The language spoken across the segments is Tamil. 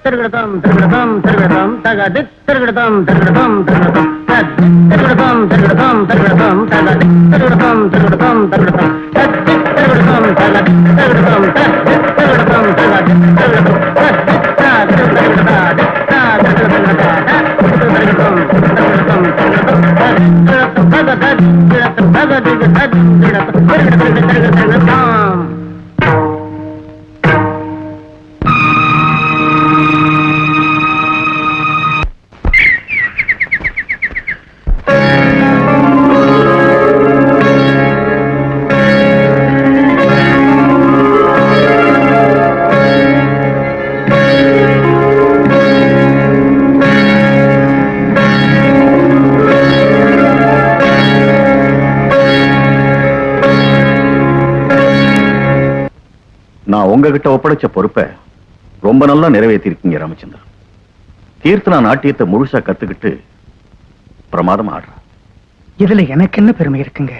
திருகிடதம் திருகிடதம் திருகிடதம் தகதி திருகிடதம் திருகிடதம் திருகிடதம் திருகிடதம் திருகிடதம் திருகிடதம் தகதி திருகிடதம் திருகிடதம் திருகிடதம் திருகிடதம் தகதி திருகிடதம் திருகிடதம் தகதி திருகிடதம். நான் உங்ககிட்ட ஒப்படைச்ச பொறுப்பை ரொம்ப நல்லா நிறைவேற்றிருக்கீங்க ராமச்சந்திரன். கீர்த்தனா நாட்டியத்தை முழுசா கத்துக்கிட்டு பிரமாதம் ஆடுற. இதுல எனக்கு என்ன பெருமை இருக்குங்க?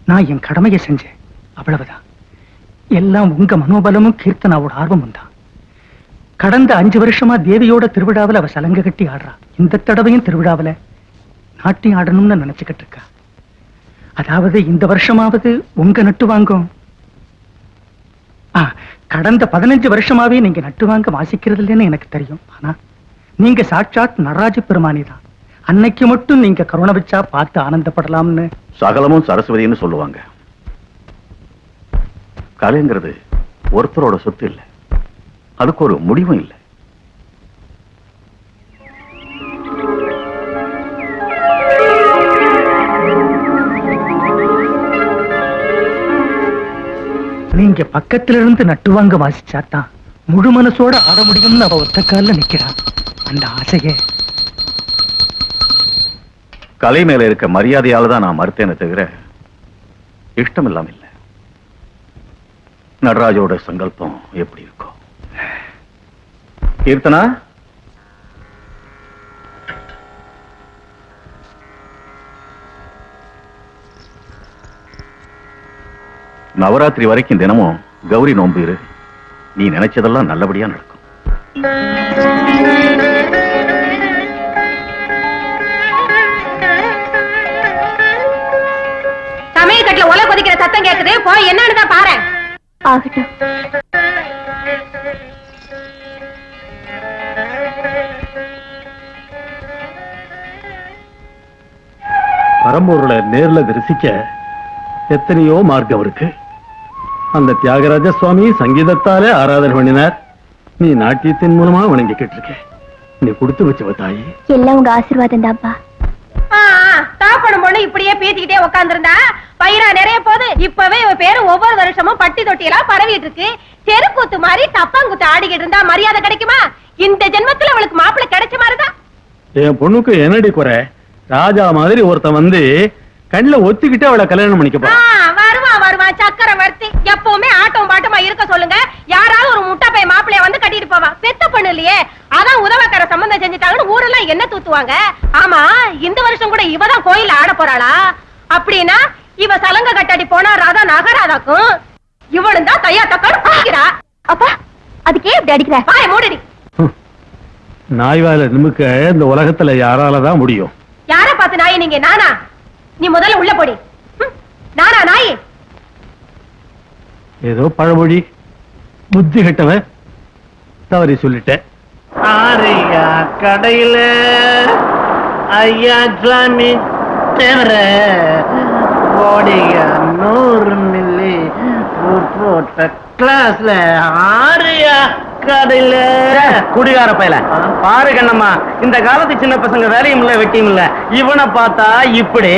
நான் என் கடமையை செஞ்சேன், அவ்வளவுதான். எல்லாம் உங்க மனோபலமும் கீர்த்தனாவோட ஆர்வமும் தான். கடந்த 5 வருஷமா தேவியோட திருவிழாவில் அவ சலங்க கட்டி ஆடுறா. இந்த தடவையும் திருவிழாவில் நாட்டியம் ஆடணும்னு நினைச்சுக்கிட்டு இருக்கா. அதாவது இந்த வருஷமாவது உங்க நட்டு வாங்கும். கடந்த 15 வருஷமாவே நீங்க நட்டு வாங்க வாசிக்கிறது இல்லைன்னு எனக்கு தெரியும். ஆனா நீங்க சாட்சாத் நடராஜ பெருமானி தான். அன்னைக்கு மட்டும் நீங்க கருணை வச்சா பார்த்து ஆனந்தப்படலாம்னு. சகலமும் சரஸ்வதினு சொல்லுவாங்க. கலைங்கிறது ஒருத்தரோட சொத்து இல்லை, அதுக்கு ஒரு முடிவும் இல்லை. நீங்க பக்கத்துல இருந்து நட்டுவாங்க வாசிச்சாதான் முழு மனசோட ஆட முடியும்னு அவ ஒத்த கால நிக்கிறான். அந்த ஆசையே கலை மேல இருக்க மரியாதையால தான் நான் மறுத்தேனே தவிர இஷ்டம் இல்லாம இல்லை. நடராஜோட சங்கல்பம் எப்படி இருக்கும்? கீர்த்தனா, நவராத்திரி வரைக்கும் தினமும் கௌரி நோன்பு இரு. நீ நினைச்சதெல்லாம் நல்லபடியா நடக்கும். சமையல் கட்டுல ஒலை கொதிக்கிற சத்தம் கேக்குது, போய் என்னன்னு பாரு. ஆகட்டும். பரம்பொருளை நேர்ல தரிசிக்க எத்தனையோ மார்க்கம் இருக்கு. அந்த தியாகராஜ சுவாமி சங்கீதத்தாலே ஆராதனை பண்ணினார். நீ நாட்டியத்தின் மூலமா வணங்கிக்கிட்டு இருக்க. நீ கொடுத்து வச்சவ தாயி. எல்லாம் உங்க ஆசீர்வாதம் தான்ப்பா. தாப்படும் பொண்ணு இப்படியே பேசிக்கிட்டே உட்கார்ந்துருந்தா பயிரா நிறைய போது. இப்பவே இவ பேரு ஒவ்வொரு வருஷமும் பட்டி தொட்டியெல்லாம் பரவிட்டு இருக்கு. தெருக்கூத்து மாதிரி தப்பாங்குத்து ஆடிக்கிட்டு இருந்தா மரியாதை கிடைக்குமா? இந்த ஜென்மத்துல அவளுக்கு மாப்பிள்ளை கிடைச்ச மாதிரிதான். என் பொண்ணுக்கு என்னடி குறை? ராஜா மாதிரி ஒருத்தன் வந்து கண்ணுல ஒத்திக்கிட்டு அவளை கல்யாணம் பண்ணிக்கப்பா. வருவான் சக்கரவர்த்தி. எப்பவுமே ஆட்டம் பாட்டமா இருக்க சொல்லுங்க. யாராவது ஒரு முட்டை பைய மாப்பிளைய வந்து கட்டிட்டு போவான். பெத்த பொண்ணு இல்லையே, அதான் உதவக்கார சம்பந்தம் செஞ்சுட்டாங்கன்னு ஊரெல்லாம் என்ன தூத்துவாங்க. ஆமா, இந்த வருஷம் கூட இவதான் கோயில்ல ஆட போறாளா? அப்படின்னா இவ சலங்க கட்டாடி போனா ராதா நகராதாக்கும். இவனும் தான் தையா தக்கான்னு குடிக்கிறா. அப்பா, அதுக்கே இப்படி அடிக்கிற? வாய மூடுடி. நாய்வால நிமிக்க இந்த உலகத்துல யாராலதான் முடியும்? யார பார்த்து நாய் நீங்க? நானா? நீ முதல்ல உள்ள போடி. நானா நாய்? ஏதோ பழமொழி, புத்தி கட்டவன் தவறி சொல்லிட்டேன். ஆரியா கடையில ஐயா சாமி தேவர ஓடியா 100 மில்லி போட்ட கிளாஸ்ல ஆரியா கடையில குடிகார பையல பாரு கண்ணம்மா. இந்த காலத்து சின்ன பசங்க வேலையும் இல்ல வெட்டியும் இல்ல. இவனை பார்த்தா இப்படி,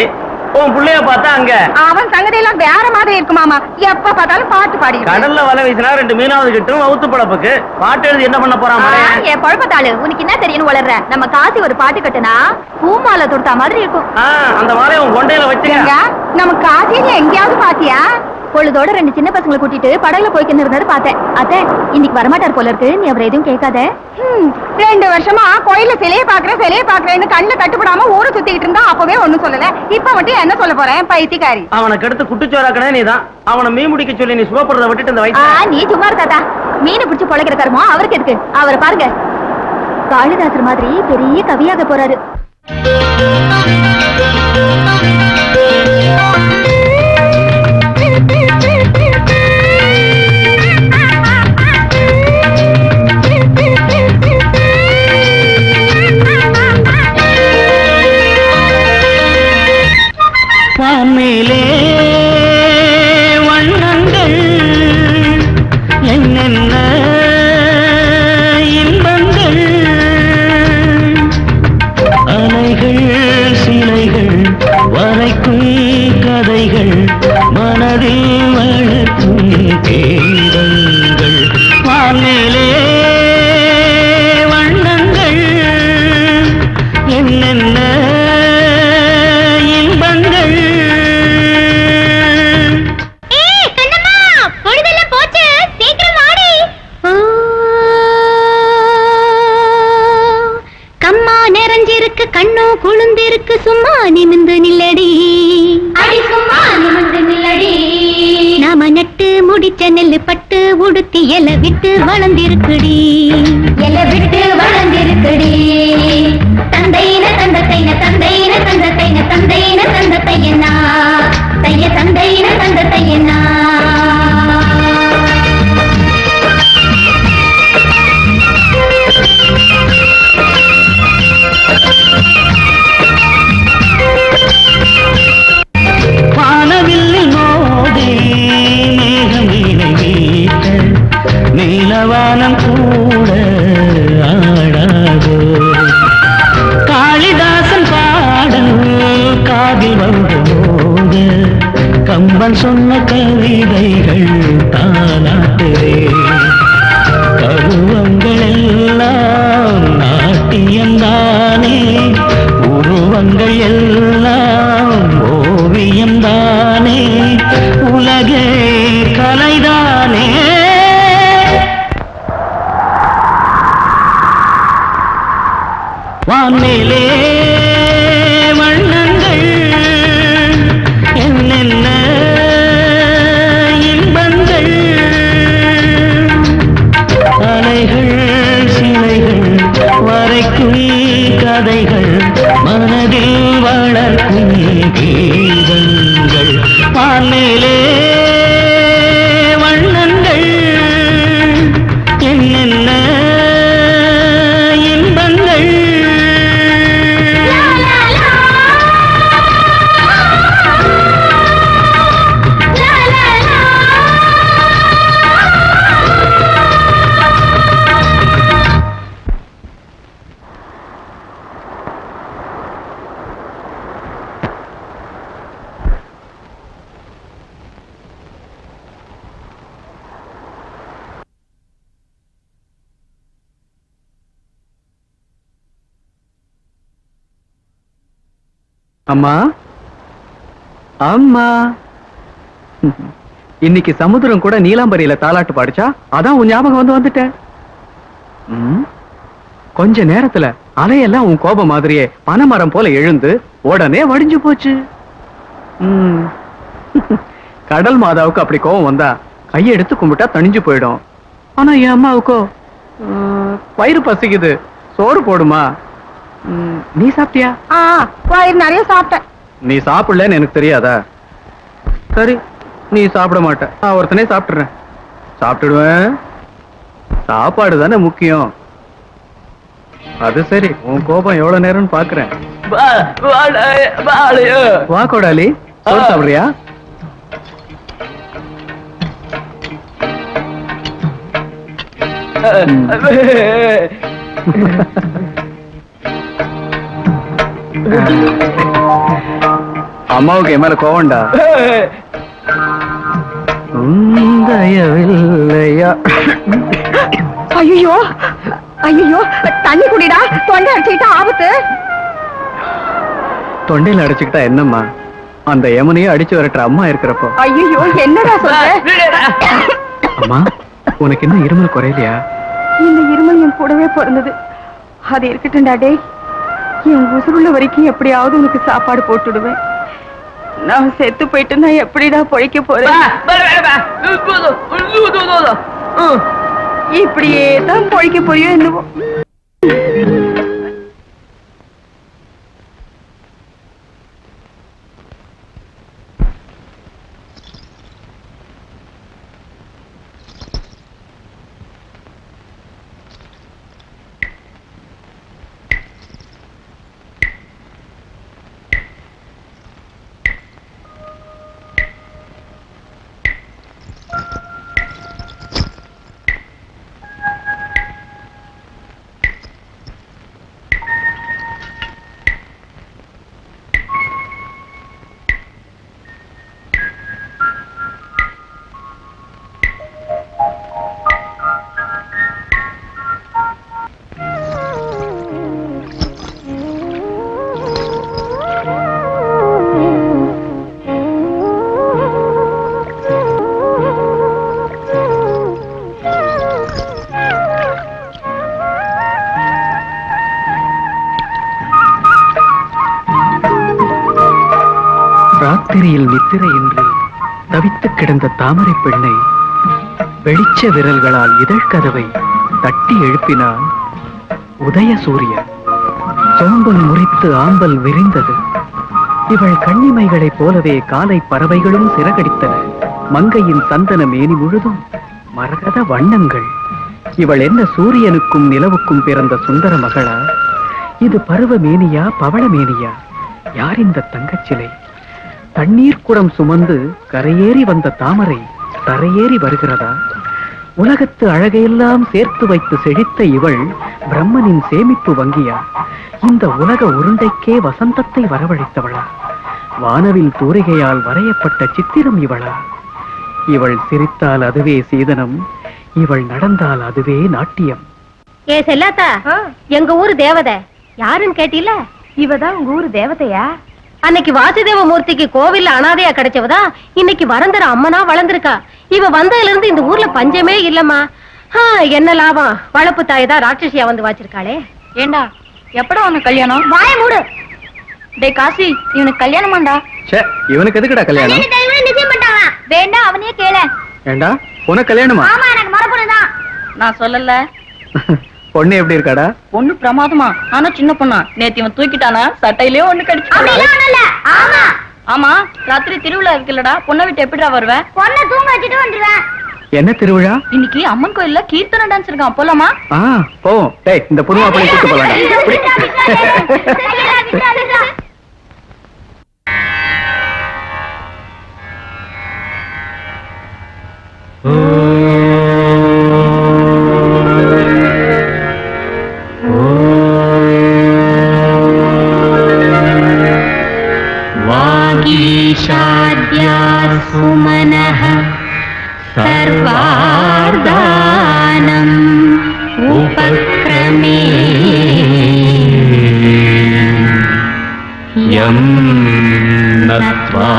உன் புள்ளைய பார்த்தா அங்க. அவன் சங்கதி எல்லாம் வேற மாதிரி இருக்குமாமா. எப்ப பார்த்தாலும் பாட்டு பாடி. கடல்ல வலை வீசினா 2 மீனாவது கிட்டும் அவுத்து பழப்புக்கு. பாட்டு எழுதி என்ன பண்ண போறான்? என் பழப்பத்தாளு, உனக்கு என்ன தெரியும் வளர்ற? நம்ம காசி ஒரு பாட்டு கட்டுனா பூமாலை தொடுத்தா மாதிரி இருக்கும். அந்த மாலையை உன் கொண்டையில வச்சுங்க. நம்ம காசியில எங்கேயாவது பாத்தியா? பொழுதோட 2 சின்ன பசங்களை கூட்டிட்டு படகுல போய்க்கு இருந்தாரு பார்த்தேன். அத்தை இன்னைக்கு வரமாட்டார் போல இருக்கு. நீ அவரை எதுவும் கேட்காத. 2 வருஷமா கோயில்ல சிலையை பாக்குறேன்னு கண்ணுல கட்டுப்படாம ஊரை சுத்திக்கிட்டு இருந்தா அப்பவே ஒண்ணும் சொல்லல. இப்ப மட்டும் என்ன சொல்ல போறேன் பைத்தியக்காரி. அவனை கெடுத்து குட்டுச்சோறாக்கடே நீதான். அவனை மீன் முடிக்க சொல்லி நீ சுகப்படுறத விட்டுட்டு இந்த வயசு. நீ சும்மா இருக்காதா? மீனை பிடிச்சு பொழைக்கிற கருமோ அவருக்கு எதுக்கு? அவரை பாருங்க, காளிதாசர் மாதிரி பெரிய கவியாக போறாரு. வான்மேலே வண்ணங்கள் என்னென்ன இன்பங்கள், அலைகள் சிலைகள் வரைக்கும் கதைகள் மனதில் வளர்க்கும் கீதங்கள். வான்மேலே வண்ணங்கள் என்னென்ன இன்பங்கள். கண்ணோ குழுந்திருக்கு, சும்மா நிமிந்து நில்லடி, அடி சும்மா நிமிந்து நில்லடி. நாம நட்டு முடிச்ச நெல்லு பட்டு உடுத்தி எல விட்டு வளர்ந்திருக்குடி, எல விட்டு வளர்ந்திருக்குடி. தந்தையின தந்தத்தைன தந்தையின தந்தத்தைன தந்தையின தந்தத்தையனா தைய தந்தையின தந்தத்தையனா. நீலவானம் கூட ஆடாதோ, காளிதாசன் பாடல் காதில் வந்து போது, கம்பன் சொன்ன கவிதைகள் தாலாட்டுதே. கருவங்கள் எல்லாம் நாட்டியம்தானே, உருவங்கள் எல்லாம் ஓவியம்தானே, உலகே கலைதானே. வான்மேலே வண்ணங்கள் என்னென்ன இன்பங்கள், அலைகள் சிலைகள் வரைக்கும் கதைகள் மனதில் வளர்க்கும் கீதங்கள். வான்மேலே வண்ணங்கள் என்னென்ன இன்பங்கள். அம்மா அம்மா, இன்னைக்கு சமுத்திரம் கூட நீலாம்பரியில தாலாட்டு பாடிச்சா, அதான் உன் ஞாபகம் வந்துட்டேன். கொஞ்ச நேரத்துல அலையெல்லாம் உன் கோபம் மாதிரியே பனைமரம் போல எழுந்து உடனே வடிஞ்சு போச்சு. கடல் மாதாவுக்கு அப்படி கோபம் வந்தா கையெடுத்து கும்பிட்டா தணிஞ்சு போயிடும். ஆனா என் அம்மாவுக்கோ வயிறு பசிக்குது, சோறு போடுமா. நீ சாப்பிட்டியா? வயிறு நிறைய சாப்பிட்டேன். நீ சாப்பிடலன்னு எனக்கு தெரியாதா? சரி, நீ சாப்பிட மாட்ட, நான் ஒருத்தனே சாப்பிட்டுறேன். சாப்பிட்டுடுவேன், சாப்பாடு தானே முக்கியம். அது சரி, உன் கோபம் எவ்வளவு நேரம்னு பாக்குறேன். வா கோடாலி, சோறு சாப்பிடுறியா? அம்மாவுக்கு என் மேல கோவம்டா. தயவில்லையா? ஐயோ ஐயோ, தண்ணி குடிடா, தொண்டை அடிச்சுக்கிட்டா ஆபத்து. தொண்டையில அடைச்சுக்கிட்டா என்னம்மா? அந்த யமுனையே அடிச்சு வரட்டுற அம்மா இருக்கிறப்போ. ஐயோ என்னடா அம்மா, உனக்கு இன்னும் இருமல் குறையலையா? இந்த இருமல் என் கூடவே பிறந்தது. அது இருக்கட்டும்டா டேய். என் உசுருள்ள வரைக்கும் எப்படியாவது உனக்கு சாப்பாடு போட்டுடுவேன். நான் செத்து போயிட்டு நான் எப்படிடா பொழைக்க போறேன்? இப்படியே தான் பொழைக்க போறியோ என்னவோ. ராத்திரியில் நித்திரையின்றி தவித்து கிடந்த தாமரை பெண்ணை வெளிச்ச விரல்களால் இதழ்கதவை தட்டி எழுப்பினான் உதய சூரியன். சோம்பல் முறித்து ஆம்பல் விரிந்தது. இவள் கண்ணிமைகளைப் போலவே காலை பறவைகளும் சிறகடித்தன. மங்கையின் சந்தன மேனி முழுதும் மரகத வண்ணங்கள். இவள் என்ன சூரியனுக்கும் நிலவுக்கும் பிறந்த சுந்தர மகளா? இது பருவ மேனியா பவள மேனியா? யார் இந்த தங்கச்சிலை? தண்ணீர் குடம் சுமந்து கரையேறி வந்த தாமரை தரையேறி வருகிறதா? உலகத்து அழகையெல்லாம் சேர்த்து வைத்து செழித்த இவள் பிரம்மனின் சேமிப்பு வங்கியா? இந்த உலக உருண்டைக்கே வசந்தத்தை வரவழைத்தவளா? வானவில் தூரிகையால் வரையப்பட்ட சித்திரம் இவளா? இவள் சிரித்தால் அதுவே சீதனம், இவள் நடந்தால் அதுவே நாட்டியம். ஏ செல்லாத்தா, எங்க ஊரு தேவதை யாருன்னு கேட்டீல? இவதான் உங்க ஊரு தேவதையா? அன்னைக்கு வாசுதேவ மூர்த்திக்கு கோவில்ல அனாதையா கிடைச்சவதா இன்னைக்கு வரந்தர அம்மனா வளர்ந்திருக்கா. இவ வந்ததுல இருந்து இந்த ஊர்ல பஞ்சமே இல்லம்மா. என்ன லாபம்? வளப்பு தாய் தான் ராட்சசியா வந்து வாச்சிருக்காளே. ஏண்டா எப்படா உனக்கு கல்யாணம்? வாய மூடு. டே காசி, இவனுக்கு கல்யாணமாண்டா? இவனுக்கு எதுக்குடா கல்யாணம்? வேண்டாம், அவனையே கேள. ஏண்டா உனக்கு கல்யாணமா? ஆமா, எனக்கு மரபுதான். நான் சொல்லல. பொண்ணு எப்படி இருக்காடா? பொண்ணு பிரமாதமா, ஆனா சின்ன பொண்ணா. நேத்து இவன் தூக்கிட்டானா, சட்டையிலே ஒண்ணு கடிச்சு. ஆமா, ராத்திரி திருவிழா இருக்குல்லடா, பொண்ணை விட்டு எப்படிடா வருவேன்? பொண்ணை தூங்க வச்சுட்டு வந்துருவேன். என்ன திருவிழா? இன்னைக்கு அம்மன் கோயில்ல கீர்த்தனை டான்ஸ் இருக்கான், போலாமா? போவோம். டேய், இந்த புதுமா பண்ணி கூட்டு போலாம். सुमनः सर्वार्धानम् उपक्रमे यं नत्वा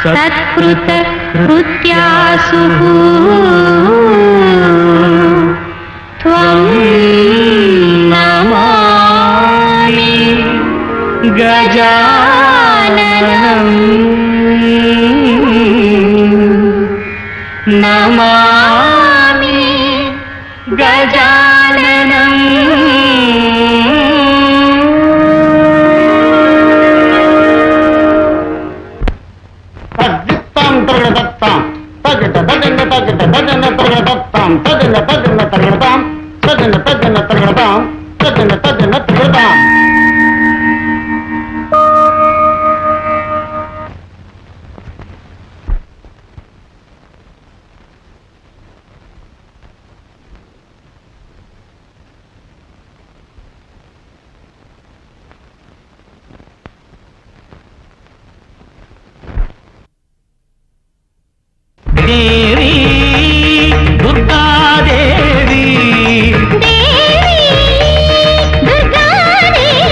सत्कृतकृत्यासुः त्वं नमामि गजाननम् नमामि गजाननम् देवी दुर्गा देवी, देवी दुर्गा देवी,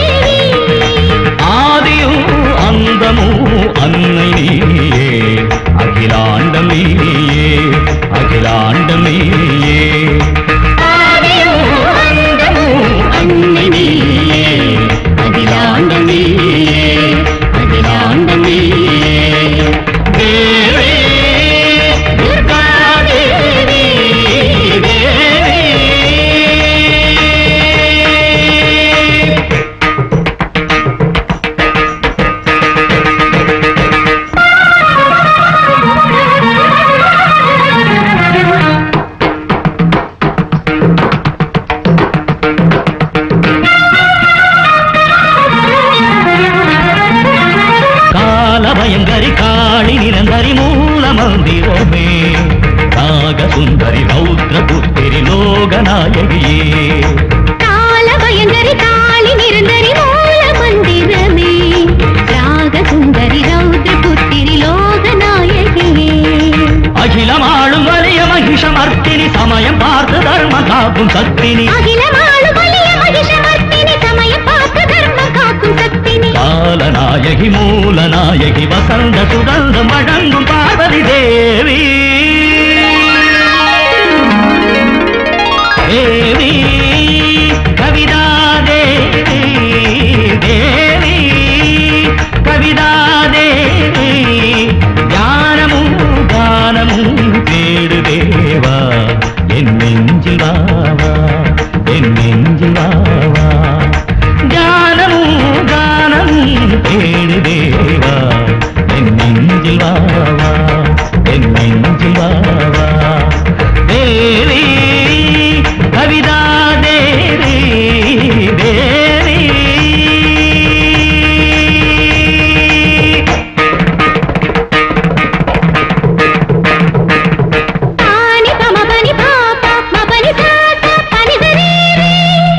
ஆகும் சக்தினி காலநாயகி மூலநாயகி வசந்த சுகந்தம் வழங்கும் பார்வதி தேவி தேவி கவிதா தேவி தேவி கவிதா தேவி ஞானமும் கானமும் தேடு தேவா என் நெஞ்சில் வாவா என் நெஞ்சில் வாவா ஞானமும் கானமும் தேடு தேவா என் நெஞ்சில் வாவா என் நெஞ்சில் வாவா தேவி கவிதா தேவி தேவி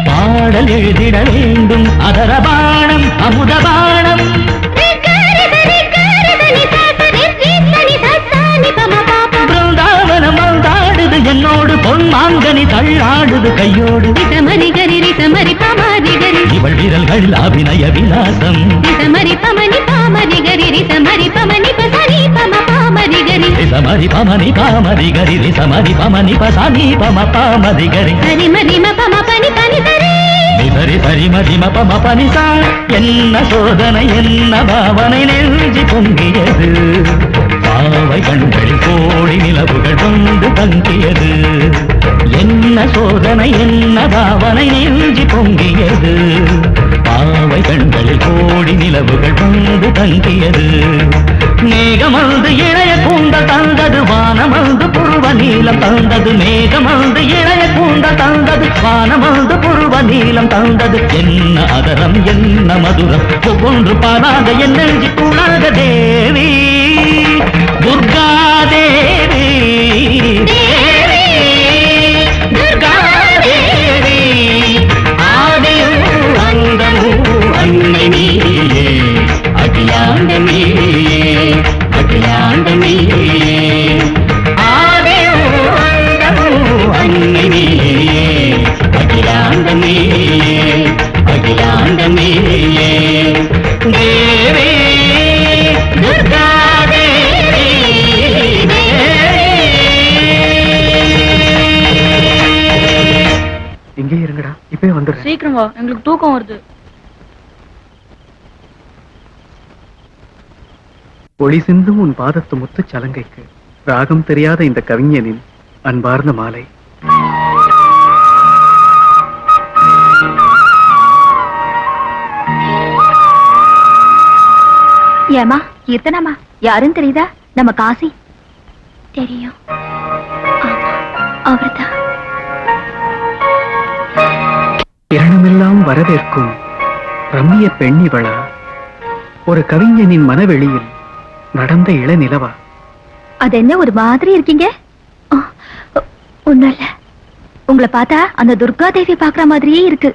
பாடல் எழுதிட வேண்டும் அதரபாணம் அமுதபாணம் பிருந்தாவனம் வந்தாடுது என்னோடு பொன்மாங்கனி தள்ளாடுது கையோடு இவள் விரல்களில் அபிநய விலாசம் ரிசமரி பமனி பாமரி கரி ரிசமரி பமனி பசனி பம பாமரி கரி நிசரி சரி மதிம பம பனிசா என்ன சோதனை என்ன பாவனை நெஞ்சி பொங்கியது பாவை கண்களில் கோடி நிலவுகள் வந்து தங்கியது என்ன சோதனை என்ன பாவனை நெஞ்சி பொங்கியது பாவை கண்களில் கோடி நிலவுகள் வந்து தங்கியது மேகமல்து இளைய கூந்த தந்தது வானமல்து புருவ நீளம் தந்தது மேகமல்து இளைய கூந்த தந்தது வானமல்து புருவ நீளம் தந்தது என்ன அதரம் என்ன மதுரம் ஒவ்வொன்று பாராத என் நெஞ்சி கூடாத தேவி துர்கா தேவி தேவி துர்கா தேவி ஆதியும் அந்தமும் அன்னை நீயே அகிலாண்ட நீயே அகிலாண்ட நீயே ஆதியும் அந்தமும் அன்னை நீயே அகிலாண்ட நீயே அகிலாண்ட நீயே தேவி துர்கா தேவி இங்கே இருங்கடா இப்பவே வந்துடுறேன். சீக்கிரம் வா, எங்களுக்கு தூக்கம் வருது. ஒளி சிந்தும் உன் பாதத்து முத்து சலங்கைக்கு ராகம் தெரியாத இந்த கவிஞனின் அன்பார்ந்த மாலை. ஏமா கீர்த்தனாமா யாருன்னு தெரியுதா? நம்ம காசி. தெரியும், அவர்தான். கிரணமெல்லாம் வரவேற்கும் ரம்மிய பெண்ணிவளா, ஒரு கவிஞனின் மனவெளியில் நடந்த இளநிலவா? அது என்ன ஒரு மாதிரி இருக்கீங்க? ஒண்ணும் இல்ல, உங்களை பார்த்தா அந்த துர்கா தேவி பாக்குற மாதிரியே இருக்கு.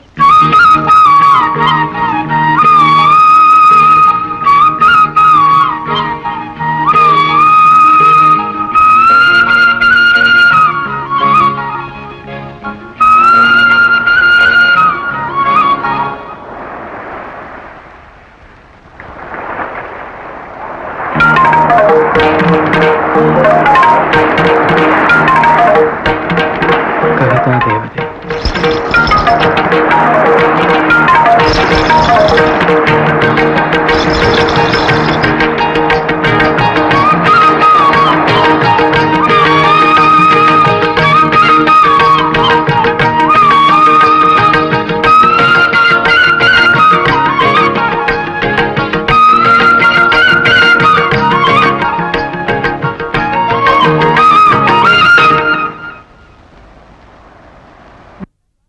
கவிதா தேவதை.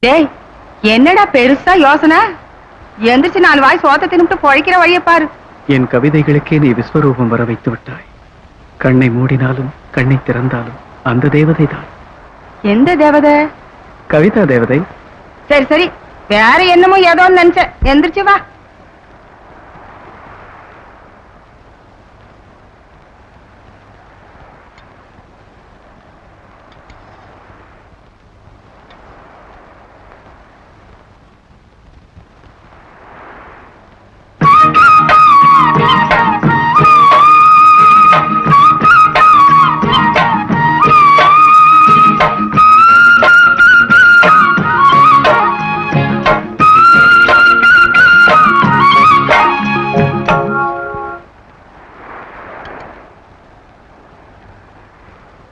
டேய், என்னடா பெருசா யோசனை? எந்திரிச்சு 4 வாய் சோத்த தின்னுட்டு பொழைக்கிற வழிய பாரு. என் கவிதைகளுக்கே நீ விஸ்வரூபம் வர வைத்து விட்டாய். கண்ணை மூடினாலும் கண்ணை திறந்தாலும் அந்த தேவதை தான். எந்த தேவதை? கவிதா தேவதை. சரி சரி, வேற என்னமோ ஏதோ நினைச்ச. எந்திரிச்சு வா.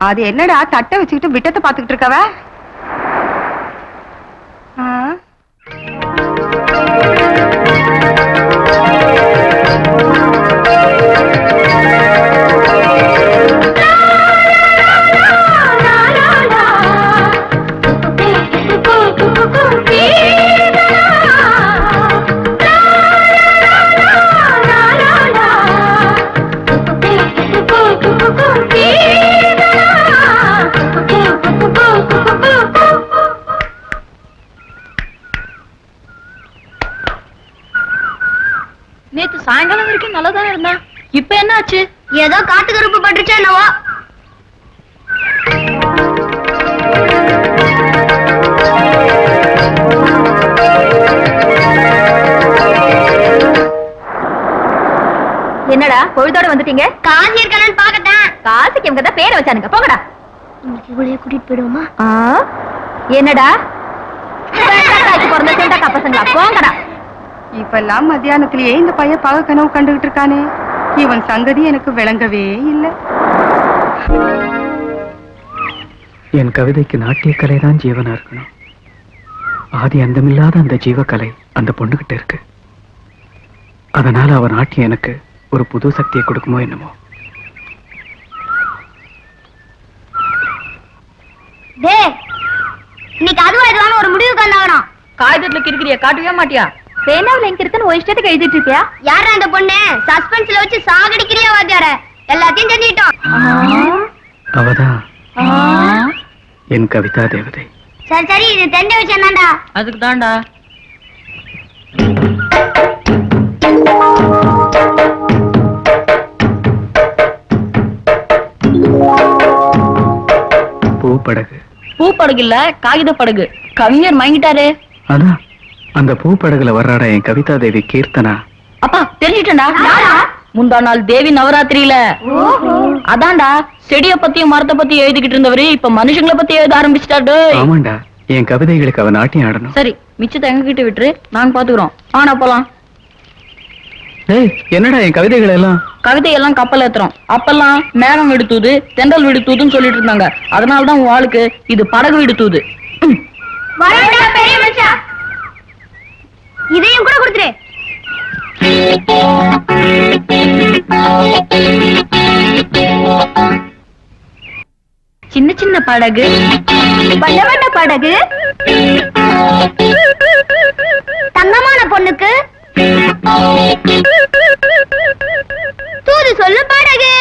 அது என்னடா தட்டை வச்சுக்கிட்டு விட்டத்தை பாத்துக்கிட்டு இருக்கவ? நேத்து சாயங்காலம் வரைக்கும் நல்லதானே இருந்தா, இப்ப என்ன ஆச்சு? ஏதோ காட்டு கருப்பு பட்டுச்சா என்னவோ. என்னடா பொழுதோட வந்துட்டீங்க? காசி இருக்கானு பாக்கட்டேன். காசிக்கு இவங்க தான் பேரை வச்சானுங்க. போங்கடா. இன்னைக்கு இவளைய கூட்டிட்டு போயிடுவோமா? என்னடா பிறந்த செண்டாக்கா பசங்களா? போங்கடா. இப்பெல்லாம் மத்தியானத்திலேயே இந்த பையன் பக கனவு கண்டுகிட்டு இருக்கானே, இவன் சங்கதி எனக்கு விளங்கவே இல்லை. என் கவிதைக்கு நாட்டிய கலை தான் ஜீவனா இருக்கணும். ஆதி அந்தமில்லாத அந்த ஜீவக்கலை அந்த பொண்ணுகிட்ட இருக்கு. அதனால அவ நாட்டியம் எனக்கு ஒரு புது சக்தியை கொடுக்குமோ என்னமோ. இன்னைக்கு அதுவா இதுவான ஒரு முடிவு கண்டாகணும். காகிதத்துல கிறுக்கிறிய காட்டவே மாட்டியா? பேனாவில் எங்க இருக்குன்னு ஒரு இஷ்டத்துக்கு எழுதிட்டு இருக்கியா? யாரா அந்த பொண்ணு? சஸ்பென்ஸ்ல வச்சு சாகடிக்கிறியா வாத்தியார? எல்லாத்தையும் தெரிஞ்சிட்டோம். அவதான் என் கவிதா தேவதை. சரி சரி, இது தெரிஞ்ச விஷயம் தான்டா. அதுக்கு தான்டா. பூப்படகு. பூப்படகு இல்ல, காகித படகு. கவிஞர் மயங்கிட்டாரு. அதான் அந்த பூப்படகுல வர்றாடா என் கவிதா தேவி கீர்த்தனா. அப்பா தெரிஞ்சிட்டா? முந்தா நாள் தேவி நவராத்திரியில. அதான்டா, செடிய பத்தியும் மரத்தை பத்தியும் எழுதிக்கிட்டு இருந்தவரு இப்ப மனுஷங்களை பத்தி எழுத ஆரம்பிச்சிட்டாரு. ஆமாண்டா, என் கவிதைகளுக்கு அவ நாட்டியம் ஆடணும். சரி, மிச்சத்தை எங்க கிட்ட விட்டுரு, நாங்க பாத்துக்கிறோம். ஆனா போலாம். ஏய், என்னடா என் கவிதைகள் எல்லாம்? கவிதையெல்லாம் கப்பல் ஏத்துறோம். அப்பெல்லாம் மேகம் விடுத்தூது, தெண்டல் விடுத்தூதுன்னு சொல்லிட்டு இருந்தாங்க. அதனாலதான் உன் ஆளுக்கு இது படகு விடுத்தூது. இதையும் கூட கொடுத்துரு. சின்ன சின்ன படகு, வண்ண வண்ண படகு, தங்கமான பொண்ணுக்கு தூது சொல்லு படகு.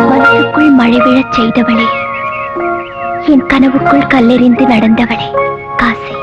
மனசுக்குள் மழை விழச் செய்தவளே, என் கனவுக்குள் கல்லெறிந்து நடந்தவளே காசி.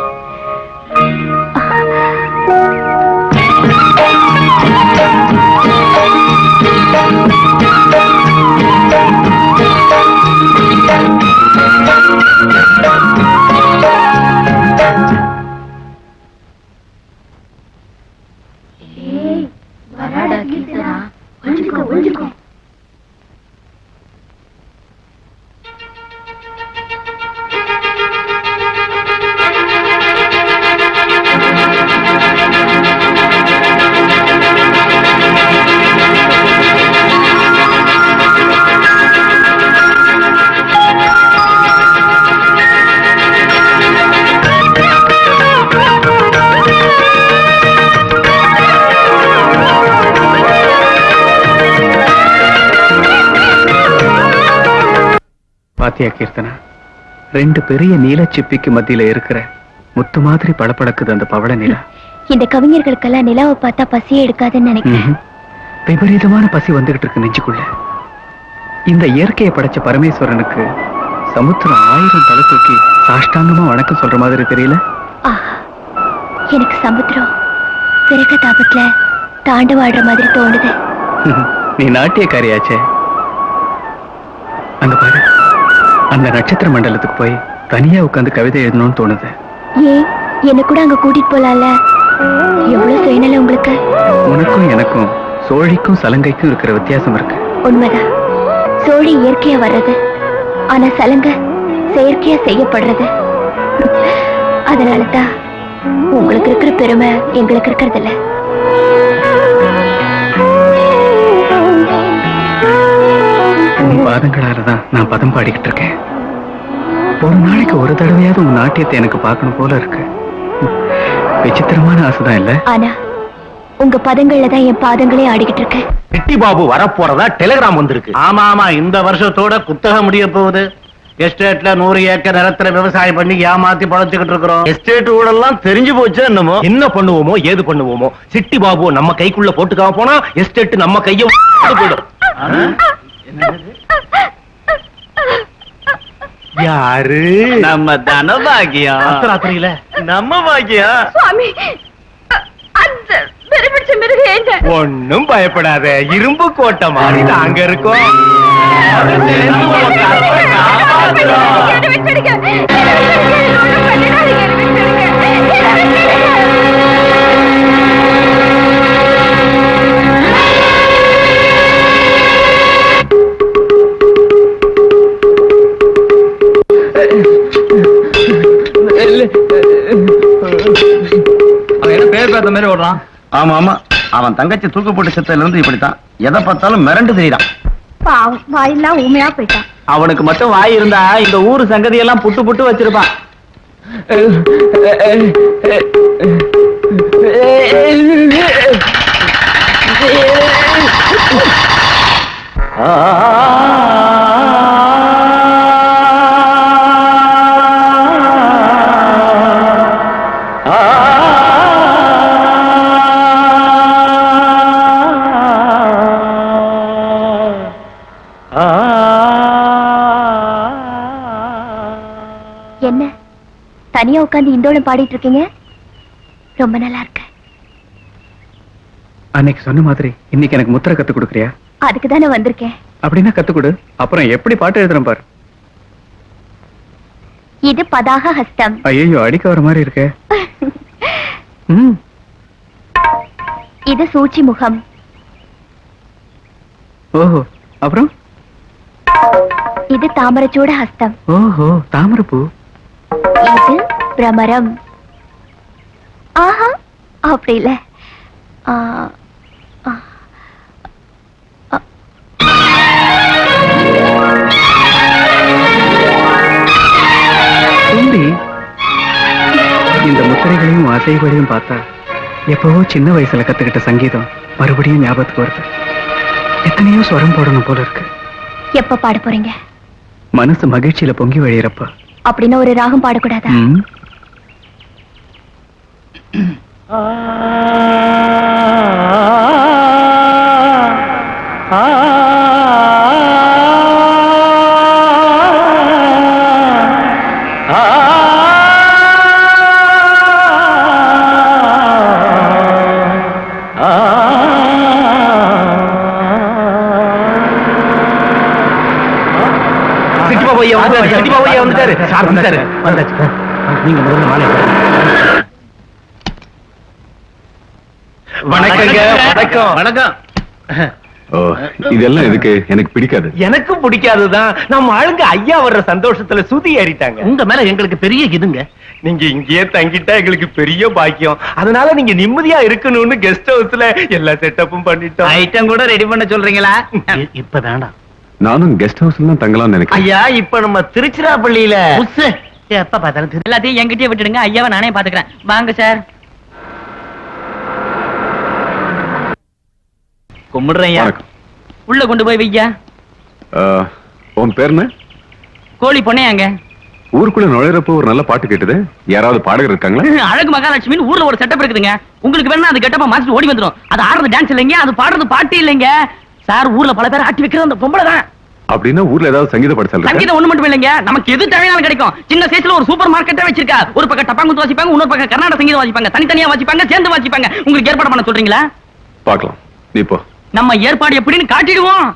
பாத்தியா கீர்த்தனா, ரெண்டு பெரிய நீல சிப்பிக்கு மத்தியில இருக்கிற முத்து மாதிரி பளபளக்குது அந்த பவள நிலா. இந்த கவிஞர்களுக்கெல்லாம் நிலாவை பார்த்தா பசியே எடுக்காதுன்னு நினைக்கிறேன். விபரீதமான பசி வந்துகிட்டு இருக்கு நெஞ்சுக்குள்ள. இந்த இயற்கையை படைச்ச பரமேஸ்வரனுக்கு சமுத்திரம் 1000 தலை தூக்கி சாஷ்டாங்கமா வணக்கம் சொல்ற மாதிரி தெரியல. எனக்கு சமுத்திரம் பிறக்க தாபத்துல தாண்டவாடுற மாதிரி தோணுது. நீ நாட்டியக்காரியாச்சே. அங்க பாரு, அந்த நட்சத்திர மண்டலத்துக்கு போய் தனியா உட்கார்ந்து கவிதை எழுதணும்னு தோணுது. ஏன் என்ன கூட அங்க கூட்டிட்டு போலாம்ல? எவ்வளவு சுயநலம் உங்களுக்கு. உனக்கும் எனக்கும் சோழிக்கும் சலங்கைக்கும் இருக்கிற வித்தியாசம் இருக்கு. உண்மைதான். சோழி இயற்கையா வர்றது, ஆனா சலங்க செயற்கையா செய்யப்படுறது. அதனாலதான் உங்களுக்கு இருக்கிற பெருமை எங்களுக்கு இருக்கிறது இல்ல. உன் பாதங்களாலதான் நான் பதம் பாடிக்கிட்டு இருக்கேன். ஒரு நாளைக்கு ஒரு தடவையாவது உன் நாட்டியத்தை எனக்கு பார்க்கணும் போல இருக்கு. விசித்திரமான ஆசைதான் இல்ல? ஆனா உங்க பதங்கள்ல தான் என் பாதங்களே ஆடிக்கிட்டு இருக்கு. சிட்டி பாபு வரப்போறதா டெலிகிராம் வந்திருக்கு. ஆமா ஆமா, இந்த வருஷத்தோட குத்தகை முடிய போகுது. எஸ்டேட்ல 100 ஏக்கர் நிலத்துல விவசாயம் பண்ணி ஏமாத்தி பழச்சுக்கிட்டு இருக்கிறோம். எஸ்டேட் ஊழல்லாம் தெரிஞ்சு போச்சு. என்னமோ என்ன பண்ணுவோமோ ஏது பண்ணுவோமோ, சிட்டி பாபு நம்ம கைக்குள்ள போட்டுக்காம போனா எஸ்டேட் நம்ம கைய போயிடும். யாரு? நம்ம தனபாகியம். அர்த்தராத்திரியில நம்ம பாக்கியா. சுவாமி, அந்த பெருமிச்ச மிருகம் எங்க? ஒண்ணும் பயப்படாத, இரும்பு கோட்டை மாதிரி நாங்க இருக்கோம். என்னை விட்டுடுங்க. என்னை விட்டுடுங்க. என்னோட பண்ணிடாதீங்க. என்னை விட்டுடுங்க. என்னை விட்டுடுங்க. பேர் பார்த்த மாதிரி ஓடுறான். ஆமா ஆமா, அவன் தங்கச்சி தூக்கு போட்டு செத்ததுல இருந்து இப்படித்தான். எதை பார்த்தாலும் மிரண்டு தெரியுறான். பாவம், வாயெல்லாம் ஊமையா போயிட்டான். அவனுக்கு மட்டும் வாய் இருந்தா இந்த ஊரு சங்கதியெல்லாம் புட்டு புட்டு வச்சிருப்பான். என்ன தனியா உட்கார்ந்து இந்தோளம் பாடிட்டு இருக்கீங்க? ரொம்ப நல்லா இருக்கு. அன்னைக்கு சொன்ன மாதிரி இன்னைக்கு எனக்கு முத்திரை கத்து கொடுக்குறியா? அதுக்கு தானே வந்திருக்கேன். அப்படின்னா கத்துக்கொடு. அப்புறம் எப்படி பாட்டு எழுதுறேன் பாரு. இது பதாக ஹஸ்தம். ஐயோ, அடிக்க வர மாதிரி இருக்கே. இது சூழ்ச்சி முகம். ஓஹோ, அப்புறம் இது தாமரச்சூட ஹஸ்தம். ஓஹோ, தாமரைப்பூ. இது பிரமரம். ஆஹா, அப்படி இல்ல. தும்பி, இந்த முத்திரைகளையும் அசைகளையும் பார்த்தா எப்பவோ சின்ன வயசுல கத்துக்கிட்ட சங்கீதம் மறுபடியும் ஞாபகத்துக்கு வருது. எத்தனையோ ஸ்வரம் போடணும் போல இருக்கு. எப்ப பாட போறீங்க? மனசு மகிழ்ச்சியில பொங்கி வழியிறப்ப. அப்படின்னு ஒரு ராகம் பாடக்கூடாதா? நீங்க முதல்ல மாலை. வணக்கங்க. வணக்கம். வணக்கம். இதெல்லாம் எதுக்கு? எனக்கு பிடிக்காது. எனக்கும் பிடிக்காதுதான். நம்ம ஆளுங்க ஐயா வர்ற சந்தோஷத்துல சுதி ஏறிட்டாங்க. உங்க மேல எங்களுக்கு பெரிய இதுங்க. நீங்க இங்கேயே தங்கிட்டா எங்களுக்கு பெரிய பாக்கியம். அதனால நீங்க நிம்மதியா இருக்கணும்னு கெஸ்ட் ஹவுஸ்ல எல்லா செட்டப்பும் பண்ணிட்டோம். ஐட்டம் கூட ரெடி பண்ண சொல்றீங்களா? இப்ப வேண்டாம். நானும் கெஸ்ட் ஹவுஸ்ல தான் தங்கலாம்னு நினைக்கிறேன். ஐயா, இப்ப நம்ம திருச்சிராப்பள்ளியில எப்ப பார்த்தாலும் எல்லாத்தையும் என்கிட்டயே விட்டுடுங்க. ஐயாவை நானே பாத்துக்கிறேன். வாங்க சார். கும்பிடுறேன். உள்ள கொண்டு போய் வையா. உன் பேர் என்ன? கோழி பொண்ணையாங்க. ஊருக்குள்ள நுழையிறப்போ ஒரு நல்ல பாட்டு கேட்டது. யாராவது பாடகர் இருக்காங்களா? அழகு மகாலட்சுமின்னு ஊர்ல ஒரு செட்டப் இருக்குதுங்க. உங்களுக்கு வேணா அது கெட்டப்ப மாத்திட்டு ஓடி வந்துடும். அது ஆடுறது டான்ஸ் இல்லைங்க, அது பாடுறது பாட்டு இல்லைங்க சார். ஊர்ல பல பேர் ஆட்டி வைக்கிறது அந்த பொம்பளை தான். அப்படின்னா ஊர்ல ஏதாவது சங்கீத பாடசாலை? சங்கீதம் ஒண்ணு மட்டும் இல்லைங்க, நமக்கு எது தேவையானது கிடைக்கும். சின்ன சைஸ்ல ஒரு சூப்பர் மார்க்கெட்டே வச்சிருக்கா. ஒரு பக்கம் டப்பாங்குத்து வாசிப்பாங்க, இன்னொரு பக்கம் கர்நாடக சங்கீதம் வாசிப்பாங்க. தனித்தனியா வாசிப்பாங்க, சேர்ந்து வாசிப்பாங்க. உங்களுக்கு ஏற்பாடு பண்ண சொல்றீங்களா? பார்க்கலாம். நீ போ. நம்ம ஏற்பாடு எப்படின்னு காட்டிடுவோம்.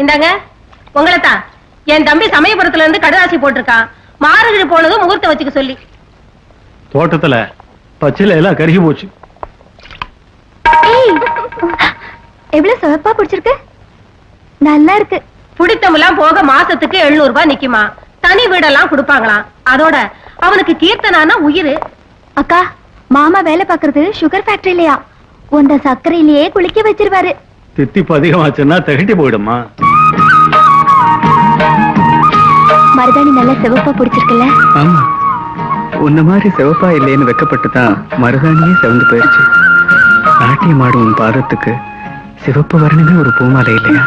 இந்தாங்க உங்களைத்தான். என் தம்பி சமயபுரத்துல இருந்து கடுதாசி போட்டிருக்கான். மாறுகிழ போனதும் முகூர்த்தம் வச்சுக்க சொல்லி. தோட்டத்துல பச்சில எல்லாம் கருகி போச்சு. எவ்வளவு சிவப்பா பிடிச்சிருக்கு? நல்லா இருக்கு. பிடித்தமெல்லாம் போக மாசத்துக்கு 700 ரூபாய் நிக்குமா? தனி வீடெல்லாம் கொடுப்பாங்களாம். அதோட அவனுக்கு கீர்த்தனானா உயிர். அக்கா, மாமா வேலை பாக்குறது சுகர் ஃபேக்டரியிலயா? உந்த சர்க்கரையிலேயே குளிக்க வச்சிருவாரு. தித்திப்பு அதிகமாச்சுன்னா திகட்டி போயிடுமா? மருதாணி நல்லா சிவப்பா பிடிச்சிருக்குல்ல? ஆமா, உன்ன மாதிரி சிவப்பா இல்லைன்னு வெக்கப்பட்டுதான் மருதாணியே சிவந்து போயிடுச்சு. நாட்டியம் ஆடும் உன் பாதத்துக்கு சிவப்பு வர்ணமே ஒரு பூமாலை இல்லையா?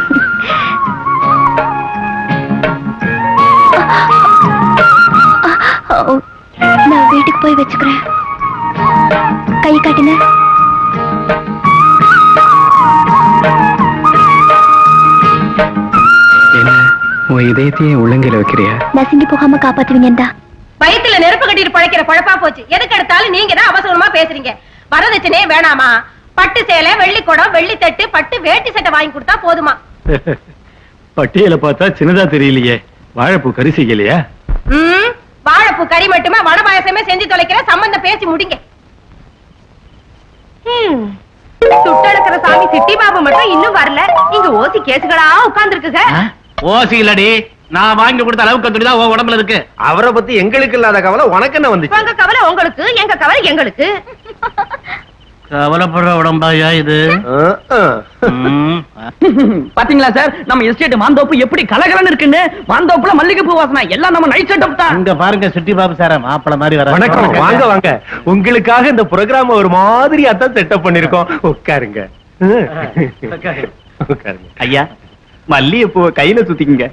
நான் வீட்டுக்கு போய் வச்சுக்கிறேன். கை காட்டுங்க. என்ன உன் இதயத்தையே உள்ளங்கையில வைக்கிறியா? நசுங்கி போகாம காப்பாத்துவீங்கடா. வயித்துல நெருப்பு கட்டிட்டு பழைக்கிற பழப்பா போச்சு. எதுக்கு எடுத்தாலும் நீங்க தான் அவசரமா பேசுறீங்க. வரதட்சணையே வேணாமா? பட்டு சேலை, வெள்ளி குடம், வெள்ளி தட்டு, பட்டு வேட்டி சட்டை வாங்கி கொடுத்தா போதுமா? பட்டியலை பார்த்தா சின்னதா தெரியலையே. வாழைப்பூ கறி செய்யலையா? வாழைப்பூ கறி மட்டுமா? வட பாயசமே செஞ்சு தொலைக்கிற. சம்பந்தம் பேசி முடிங்க. சுட்டெடுக்கிற சாமி சிட்டி பாபு மட்டும் இன்னும் வரல. இங்க ஓசி கேசுகளா உட்கார்ந்து இருக்குங்க. ஓசி இல்லடி, நான் வாங்கி கொடுத்த அளவுக்கு துணிதான் உன் உடம்புல இருக்கு. அவரை பத்தி எங்களுக்கு இல்லாத கவலை உனக்கு என்ன வந்துச்சு? உங்க கவலை உங்களுக்கு, எங்க கவலை எங்களுக்கு. கவலைப்படுற உடம்பாயா இது? பாத்தீங்களா சார், நம்ம எஸ்டேட் மாந்தோப்பு எப்படி கலகலன்னு இருக்குன்னு. மாந்தோப்புல மல்லிகை பூ வாசனை எல்லாம் நம்ம நைட் செட்டப் தான். அங்க பாருங்க சிட்டி பாபு சார மாப்பிள மாதிரி வர. வணக்கம், வாங்க வாங்க. உங்களுக்காக இந்த புரோகிராம் ஒரு மாதிரியா தான் செட்டப் பண்ணிருக்கோம். உட்காருங்க. உட்காருங்க. ஐயா, மல்லிகைப்பூவை கையில சுத்திக்குங்க.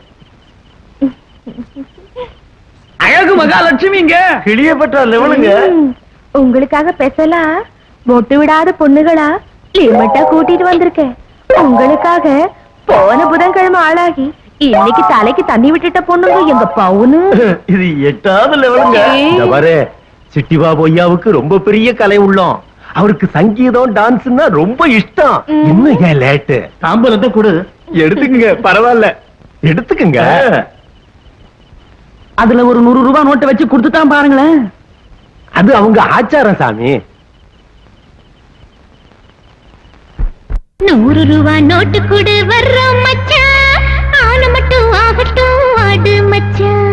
அழகு மகாலட்சுமிங்க. கிளியப்பட்ட லெவலுங்க. உங்களுக்காக பெசலா மொட்டு விடாத பொண்ணுகளா லிமிட்டா கூட்டிட்டு வந்திருக்கேன். உங்களுக்காக போன புதன்கிழமை ஆளாகி இன்னைக்கு தலைக்கு தண்ணி விட்டுட்ட பொண்ணுங்க எங்க பவுனு. இது 8வது லெவலுங்க. இந்த பாரு, சிட்டி பாபு ஐயாவுக்கு ரொம்ப பெரிய கலை உள்ளம். அவருக்கு சங்கீதம் டான்ஸ்னா ரொம்ப இஷ்டம். இன்னும் ஏன் லேட்டு? தாம்பூலத்தை கொடு. எடுத்துக்குங்க, பரவாயில்ல, எடுத்துக்குங்க. அதுல ஒரு 100 ரூபாய் நோட்டை வச்சு கொடுத்துட்டான் பாருங்களேன். அது அவங்க ஆச்சாரம் சாமி. 100 ரூபாய் நோட்டு கொடு வர்றோம் மச்சான். ஆன மட்டும் ஆகட்டும் ஆடு மச்சான்.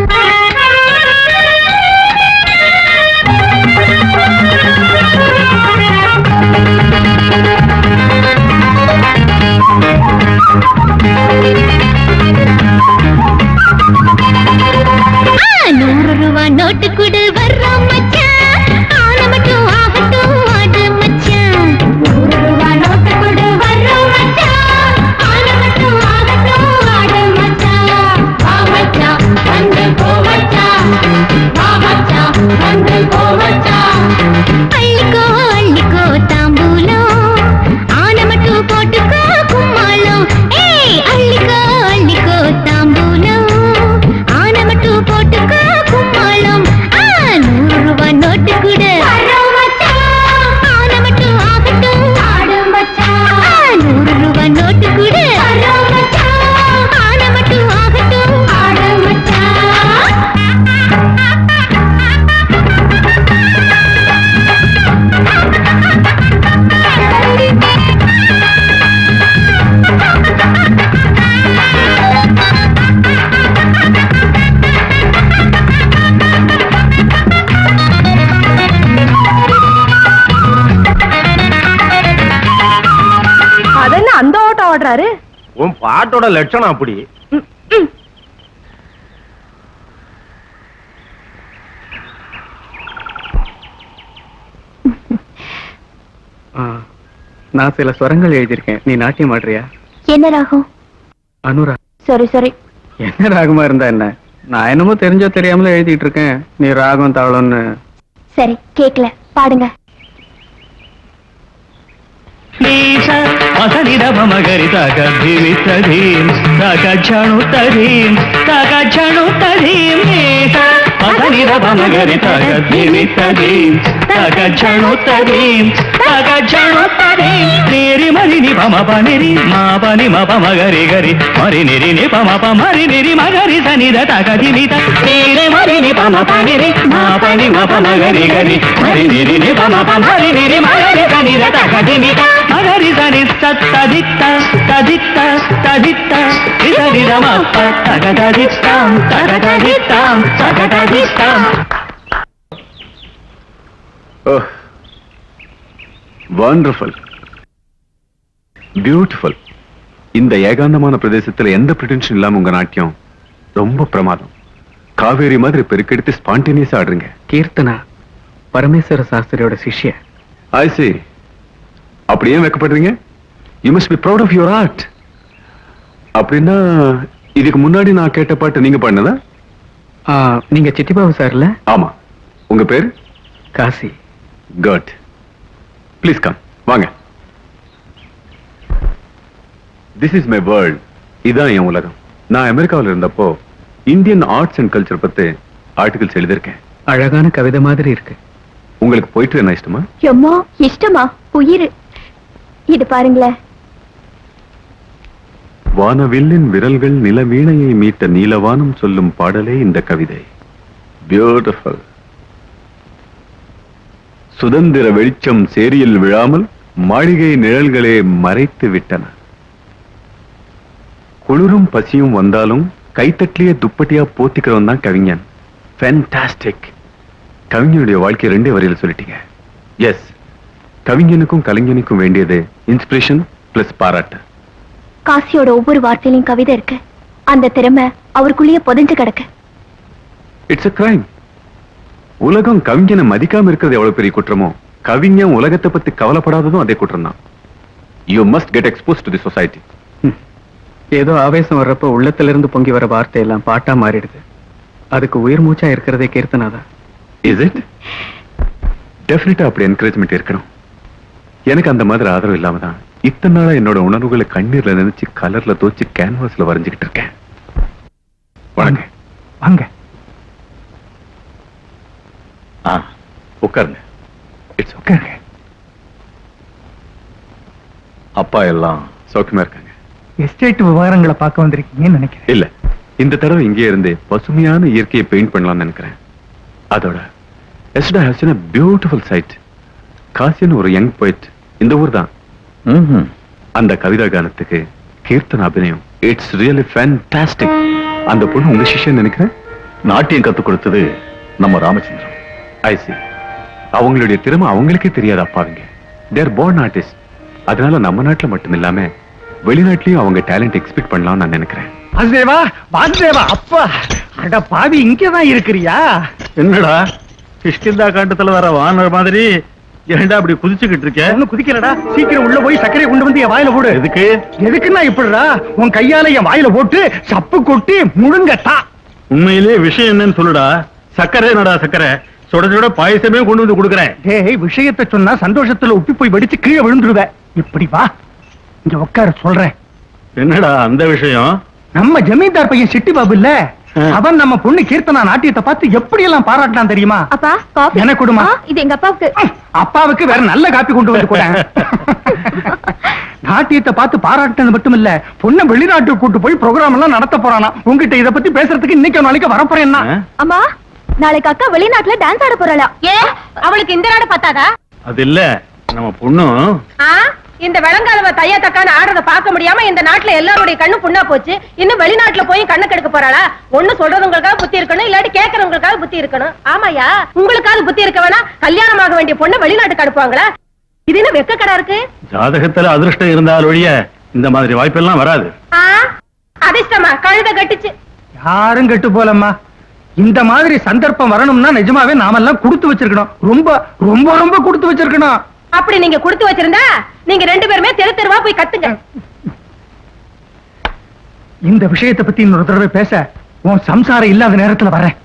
நூறு ரூபாய் நோட்டு கொடு வர்றோம் மச்சான். ஆன மட்டும் ஆகட்டும் ஆடு மச்சான். 100 ரூபாய் நோட்டு கொடு வர்றோம் மச்சான். ஆன மட்டும் ஆகட்டும் ஆடு மச்சான். வா மச்சான் வந்து போ மச்சான். வா மச்சான் வந்து போ மச்சான். அள்ளிக்கோ அள்ளிக்கோ தாம்பூலம். ஆன மட்டும் போட்டுக்கோ கும்மாளம். ஏய் அள்ளிக்கோ அள்ளிக்கோ தாம்பூலம். ஆன மட்டும் போட்டுக்கோ கும்மாளம். 100 ரூபாய் நோட்டு கொடு வர்றோம் மச்சான். ஆன மட்டும் ஆகட்டும் ஆடு மச்சான். 100 ரூபாய் நோட்டு கொடு வர்றோம் மச்சான். ஆன மட்டும் ஆகட்டும் ஆடு மச்சான். அதென்ன அந்த ஓட்டம் ஓடுறாரு? உன் பாட்டோட லட்சணம் அப்படி. நான் சில ஸ்வரங்கள் எழுதியிருக்கேன். நீ நாட்டியம் ஆடுறியா? என்ன ராகம்? அனுரா. சரி சரி. என்ன ராகமா இருந்தா என்ன? நான் என்னமோ தெரிஞ்சோ தெரியாமல எழுதிட்டு இருக்கேன். நீ ராகம் தாளம்னு. சரி, கேக்கல, பாடுங்க. மகரி தக திவி ததீம் தக ஜணு ததீம் தக ஜணு ததீம் மகரி தக திவி ததீம் தக ஜணு ததீம் గజణుతని నిరి మరి ని పమ పనిరి మా పని మ పమ గరి గరి మరి నిరి ని పమ ప మరి నిరి మగరి సని ద తగది నిత నిరి మరి ని పమ పనిరి మా పని మ పమ గరి గరి మరి నిరి ని పమ ప మరి నిరి మగరి సని ద తగది నిత మగరి సని సత్తదిత్త తదిత్త తదిత్త ఇదరి రమప్ప తగదదిత్తం తగదదిత్తం తగదదిత్తం. Wonderful, beautiful. இந்த ஏகாந்தமான பிரதேசத்துல எந்த பிரிட்டென்ஷன் இல்லாம உங்க நாட்டியம் ரொம்ப பிரமாதம். காவேரி மாதிரி பெருக்கெடுத்து ஸ்பான்டேனியஸா ஆடுறீங்க. கீர்த்தனா பரமேஸ்வர சாஸ்திரியோட சிஷ்ய. ஐ see. அப்படி ஏன் வைக்கப்படுறீங்க? You must be proud of your art. அப்படின்னா இதுக்கு முன்னாடி நான் கேட்ட பாட்டு நீங்க பாடினதா? நீங்க சிட்டிபாபு சார்ல? ஆமா. உங்க பேரு? காசி. குட். ப்ளீஸ் கம், வாங்க. This is my world. இதான் என் உலகம். நான் அமெரிக்காவில் இருந்தப்போ இந்தியன் ஆர்ட்ஸ் அண்ட் கல்ச்சர் பத்தி ஆர்டிகல்ஸ் எழுதியிருக்கேன். அழகான கவிதை மாதிரி இருக்கு. உங்களுக்கு போயிட்டு என்ன இஷ்டமா? எம்மா இஷ்டமா? உயிர். இது பாருங்களேன். வானவில்லின் விரல்கள் நிலவீணையை மீட்ட நீலவானம் சொல்லும் பாடலே இந்த கவிதை. பியூட்டிஃபுல். சுதந்திர வெளிச்சம் சேரியில் விழாமல் மாளிகை நிழல்களே மறைத்து விட்டன. குளிரும் பசியும் வந்தாலும் கைத்தட்டிலேயே துப்பட்டியா போத்திக்கிறவன் தான் கவிஞன். ஃபேன்டாஸ்டிக். கவிஞனுடைய வாழ்க்கை 2 வரியில் சொல்லிட்டீங்க. எஸ், கவிஞனுக்கும் கலைஞனுக்கும் வேண்டியது இன்ஸ்பிரேஷன் பிளஸ் பாராட்டு. காசியோட ஒவ்வொரு வார்த்தையிலும் கவிதை இருக்கு. அந்த திறமை அவருக்குள்ளேயே புதைஞ்சு கிடக்கு. It's a crime. உலகம் கவிஞனை மதிக்காம இருக்கிறது எவ்வளவு பெரிய குற்றமோ, கவிஞன் உலகத்தை பத்தி கவலைப்படாததும் அதே குற்றம் தான். You must get expose to the society. ஏதோ ஆவேசம் வர்றப்ப உள்ளத்திலிருந்து பொங்கி வர வார்த்தை எல்லாம் பாட்டா மாறிடுது. அதுக்கு உயிர் மூச்சா இருக்கிறதே கீர்த்தனாதான். Is it? டெஃபினட்டா அப்படி என்கரேஜ்மெண்ட் இருக்கணும். எனக்கு அந்த மாதிரி ஆதரவு இல்லாம தான் இத்தனை நாளா என்னோட உணர்வுகளை கண்ணீர்ல நினைச்சு கலர்ல தோச்சு கேன்வாஸ்ல வரைஞ்சுக்கிட்டு இருக்கேன். வாங்க வாங்க. உட்காருங்க. It's okay. உட்காருங்க. அப்பா எல்லாம் சௌக்கியமா இருக்காங்க? எஸ்டேட் விவகாரங்களை பார்க்க வந்திருக்கீங்கன்னு நினைக்கிறேன். இல்ல, இந்த தடவை இங்கே இருந்து பசுமையான இயற்கையை பெயிண்ட் பண்ணலாம்னு நினைக்கிறேன். அதோட Esther has seen a beautiful sight. காசின்னு ஒரு யங் poet இந்த ஊர் தான். அந்த கவிதா கானத்துக்கு கீர்த்தன அபிநயம் இட்ஸ் ரியலி ஃபேன்டாஸ்டிக். அந்த பொண்ணு உங்க சிஷ்யன் நினைக்கிறேன். நாட்டியம் கத்துக் கொடுத்தது நம்ம ராமச்சந்திரன். ஐ see. அவங்களுடைய திறமை அவங்களுக்கே தெரியாது அப்பாவிங்க. தேர் born artist. அதனால நம்ம நாட்டுல மட்டும் இல்லாம வெளிநாட்டிலயும் அவங்க டேலண்ட் எக்ஸ்பெக்ட் பண்ணலாம்னு நான் நினைக்கிறேன். வாசுதேவா, வாசுதேவா, அப்பா, அட பாவி, இங்கதான் இருக்கிறியா? என்னடா கிஷ்கிந்தா காண்டத்துல வர வானர் மாதிரி ஏன்டா அப்படி குதிச்சுக்கிட்டு இருக்க? ஒண்ணு குதிக்கிறடா, சீக்கிரம் உள்ள போய் சர்க்கரையை கொண்டு வந்து என் வாயில போடு. எதுக்கு? எதுக்குன்னா இப்படிடா, உன் கையால என் வாயில போட்டு சப்பு கொட்டி முழுங்கட்டா. உண்மையிலேயே விஷயம் என்னன்னு சொல்லுடா. சக்கரை என்னடா சக்கரை? சுட சுட பாயசமே கொண்டு வந்து கொடுக்குறேன். டேய், விஷயத்தை சொன்னா சந்தோஷத்துல உப்பி போய் வெடிச்சு கீழே விழுந்துருவ. இப்படி வா, இங்க உட்கார சொல்றேன். என்னடா அந்த விஷயம்? நம்ம ஜமீன்தார் பையன் சிட்டி பாபு இல்ல, அவன் நம்ம பொண்ணு கீர்த்தனா நாட்டியத்தை பார்த்து எப்படி எல்லாம் பாராட்டினான் தெரியுமா? அப்பா காபி எனக்கு கொடுமா. இது எங்க அப்பாவுக்கு. அப்பாவுக்கு வேற நல்ல காப்பி கொண்டு வந்து கூட. நாட்டியத்தை பார்த்து பாராட்டினது மட்டும் இல்ல, பொண்ணை வெளிநாட்டுக்கு கூட்டு போய் ப்ரோக்ராம் எல்லாம் நடத்த போறானா. உங்ககிட்ட இத பத்தி பேசுறதுக்கு இன்னைக்கு நாளைக்கு வரப்போறேன்னா. அம்மா, நாளைக்கு அக்கா வெளிநாட்டுல டான்ஸ் ஆட போறாளா? ஏ, அவளுக்கு இந்த நாடு பத்தாதா? அது இல்ல, நம்ம பொண்ணும் இந்த விளங்காதவ தையா தக்கான ஆடுறத பார்க்க முடியாம இந்த நாட்டுல எல்லாருடைய கண்ணு புண்ணா போச்சு. இன்னும் வெளிநாட்டுல போய் கண்ணு கெடுக்க போறாளா? ஒண்ணு சொல்றவங்களுக்காக புத்தி இருக்கணும், இல்லாட்டி கேட்கறவங்களுக்காக புத்தி இருக்கணும். ஆமாயா, உங்களுக்காக புத்தி இருக்க வேணா? கல்யாணமாக வேண்டிய பொண்ணு வெளிநாட்டுக்கு அனுப்புவாங்களா? இது என்ன வெக்க கடா இருக்கு? ஜாதகத்துல அதிர்ஷ்டம் இருந்தால் ஒழிய இந்த மாதிரி வாய்ப்பெல்லாம் வராது. அதிர்ஷ்டமா கழுத கட்டுச்சு. யாரும் கெட்டு போலம்மா. இந்த மாதிரி சந்தர்ப்பம் வரணும்னா நிஜமாவே நாமெல்லாம் கொடுத்து வச்சிருக்கணும். ரொம்ப ரொம்ப ரொம்ப கொடுத்து வச்சிருக்கணும். அப்படி நீங்க கொடுத்து வச்சிருந்தா நீங்க 2 பேருமே தெரு தெருவா போய் கத்துங்க. இந்த விஷயத்தை பத்தி இன்னொரு தடவை பேச உன் சம்சாரம் இல்லாத நேரத்துல வரேன்.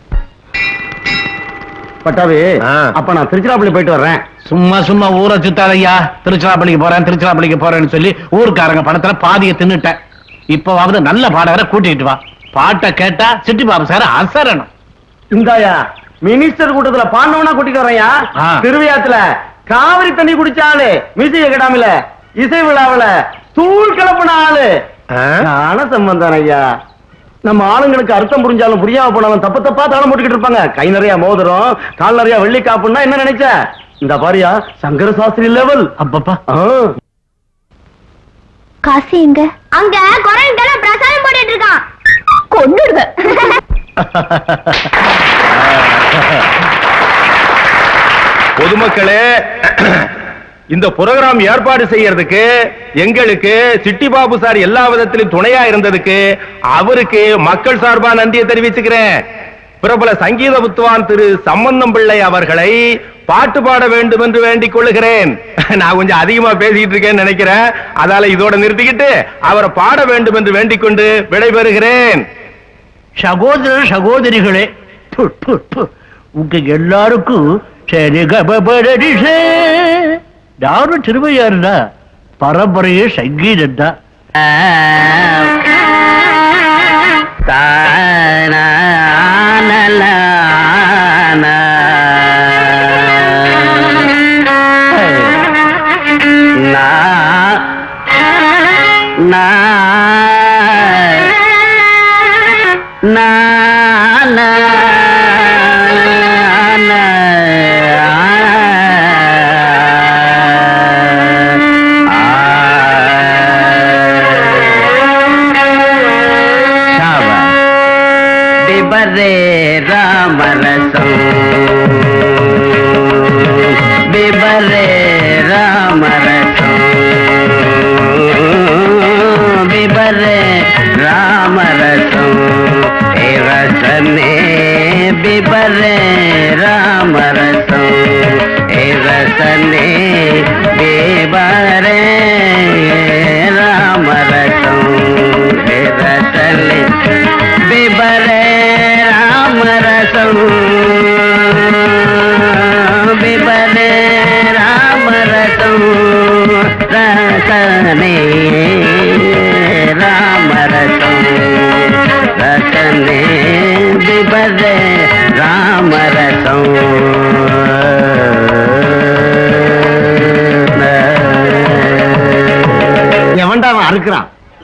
பட்டாவே, அப்ப நான் திருச்சிராப்பள்ளி போயிட்டு வர்றேன். சும்மா சும்மா ஊரை சுத்தாதையா. திருச்சிராப்பள்ளிக்கு போறேன், திருச்சிராப்பள்ளிக்கு போறேன்னு சொல்லி ஊருக்காரங்க படத்துல பாதியை தின்னுட்டேன். இப்பவாவது நல்ல பாடகரை கூட்டிட்டு வா. பாட்டை கேட்டா சிட்டி பாபு சார் அசரணும். இந்தாயா, மினிஸ்டர் கூட்டத்துல பாண்டவனா கூட்டிட்டு வரையா. திருவிழாத்துல காவிரி தண்ணி குடிச்ச ஆளு, மியூசிக் அகாடமில இசை விழாவுல தூள் கிளப்பின ஆளு ஞான சம்பந்தம் ஐயா. நம்ம ஆளுங்களுக்கு அர்த்தம் புரிஞ்சாலும் புரியாம போனாலும் தப்பு தப்பா தாளம் போட்டுக்கிட்டு இருப்பாங்க. கை நிறைய மோதிரம், கால் நிறைய வெள்ளி காப்புன்னா என்ன நினைச்ச? இந்த பாரியா சங்கர சாஸ்திரி லெவல். அப்பப்பா காசி எங்க? அங்க குரங்கு பிரசாதம் போட்டுட்டு இருக்கான். கொன்னுடுவேன். பொதுமக்களே, இந்த புரோகிராம் ஏற்பாடு செய்யறதுக்கு எங்களுக்கு சிட்டி பாபு சார் எல்லா விதத்திலும் துணையா இருந்ததுக்கு அவருக்கு மக்கள் சார்பா நன்றியை தெரிவிச்சுக்கிறேன். பிரபல சங்கீத வித்வான் திரு சம்பந்தம் பிள்ளை அவர்களை பாட்டு பாட வேண்டும் என்று வேண்டிக் கொள்ளுகிறேன். நான் கொஞ்சம் அதிகமா பேசிட்டு இருக்கேன்னு நினைக்கிறேன். அதால இதோட நிறுத்திக்கிட்டு அவரை பாட வேண்டும் என்று வேண்டிக் கொண்டு விடைபெறுகிறேன். சகோதர சகோதரிகளே, உங்க எல்லாருக்கும் யாரும் திருவையாருடா, பரம்பரையே சங்கீதம் தான்.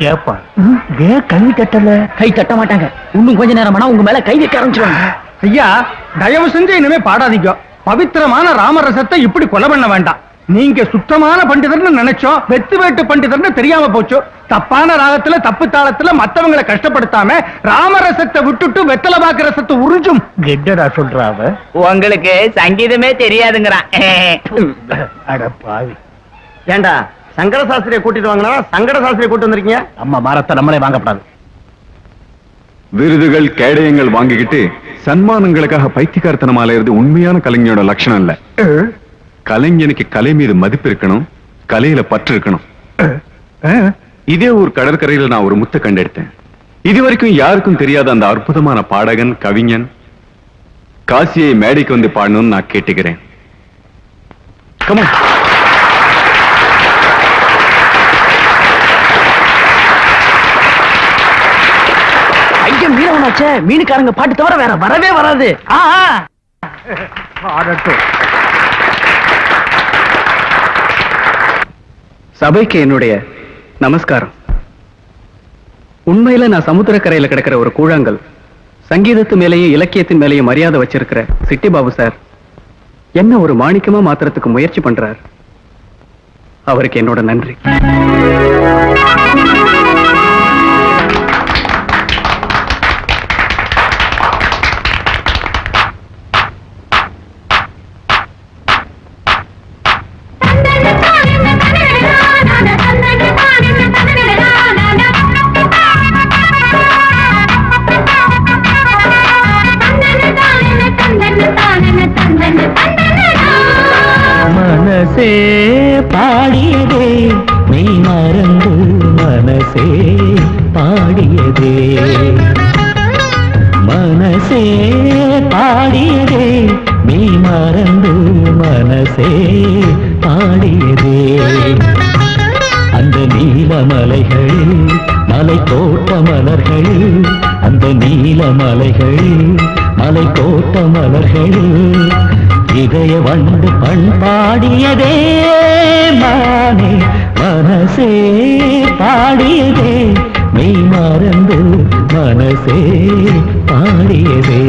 ஏப்பா கை தட்டல? கை தட்ட மாட்டாங்க. இன்னும் கொஞ்ச நேரமானா உங்க மேல கை வைக்க ஆரம்பிச்சிருவாங்க. ஐயா, தயவு செஞ்சு இனிமே பாடாதீங்க. பவித்திரமான ராமரசத்தை இப்படி கொலை பண்ண வேண்டாம். நீங்க சுத்தமான பண்டிதர்னு நினைச்சோம், வெத்து வேட்டு பண்டிதர்னு தெரியாம போச்சு. தப்பான ராகத்துல தப்பு தாளத்துல மத்தவங்களை கஷ்டப்படுத்தாம ராமரசத்தை விட்டுட்டு வெத்தலை பாக்கு ரசத்தை உறிஞ்சும். கெட்டடா சொல்றாவ. உங்களுக்கு சங்கீதமே தெரியாதுங்கிறான். அட பாவி. ஏண்டா சங்கர சாஸ்திரியை கூட்டிட்டு வாங்கினா சங்கட சாஸ்திரியை கூட்டு வந்திருக்கீங்க? நம்ம மரத்தை நம்மளே வாங்கப்படாது. விருதுகள் கேடயங்கள் வாங்கிக்கிட்டு சன்மானங்களுக்காக பைத்தியக்காரத்தனமால இருந்து உண்மையான கலைஞனோட லட்சணம் இல்ல. கலைஞனுக்கு கலை மீது மதிப்பு இருக்கணும், கலையில பற்று இருக்கணும். இதே ஒரு கடற்கரையில நான் ஒரு முத்தை கண்டெடுத்தேன். இதுவரைக்கும் யாருக்கும் தெரியாத அந்த அற்புதமான பாடகன் கவிஞன் காசியை மேடைக்கு வந்து பாடணும்னு நான் கேட்டுக்கிறேன். Come on. ஐயம் வீரவனாச்சே, மீனுக்காரங்க பாட்டு தவிர வேற வரவே வராது. சபைக்கு என்னுடைய நமஸ்காரம். உண்மையில நான் சமுத்திரக்கரையில கிடக்கிற ஒரு கூழாங்கல். சங்கீதத்து மேலேயும் இலக்கியத்தின் மேலேயும் மரியாதை வச்சிருக்கிற சிட்டி பாபு சார் என்ன ஒரு மாணிக்கமா மாத்திரத்துக்கு முயற்சி பண்றார். அவருக்கு என்னோட நன்றி. மனசே பாடியதே மெய் மறந்து, மனசே பாடியதே, மனசே பாடியதே மெய் மறந்து, மனசே பாடியதே. அந்த நீல மலைகளில் மலை தோட்ட மலர்களில், அந்த நீல மலைகளில் மலை தோட்ட மலர்களில் இதய வண்டு பண்பாடியதே மானே மனசே பாடியதே மெய் மறந்து மனசே பாடியதே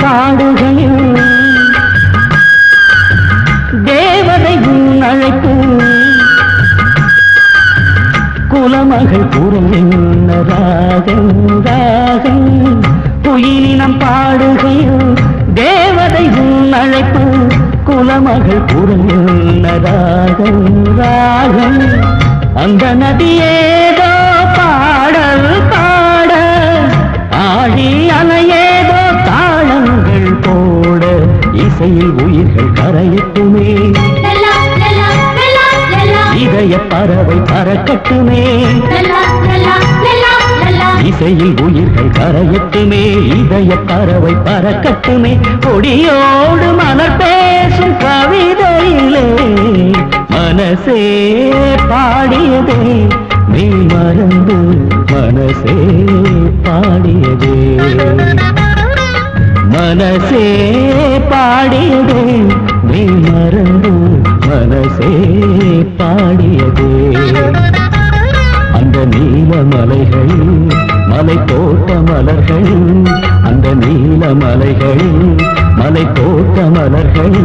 பாடுகையில் தேவதை அழைப்பு குலமகள் புரிந்த ராகம் ராகம் குயிலினம் பாடுகையில் தேவதை அழைப்பு குலமகள் புரிந்த ராகம் ராகம் அந்த நதியேதோ பாடல் பாட ஆடி அலையேதோ தாளங்கள் போட இசையில் உயிர்கள் கரையட்டுமே இதய பறவை பறக்கட்டுமே இசையில் உயிர்கள் கரையட்டுமே இதய பறவை பறக்கட்டுமே கொடியோடு மலர் பேசும் கவிதையிலே மனசே பாடியதே நீ மறந்து மனசே பாடியதே மனசே பாடியதே நீ மறந்து மனசே பாடியதே அந்த நீல மலைகள் மலை தோட்ட மலர்கள் அந்த நீல மலைகள் மலை தோட்ட மலர்கள்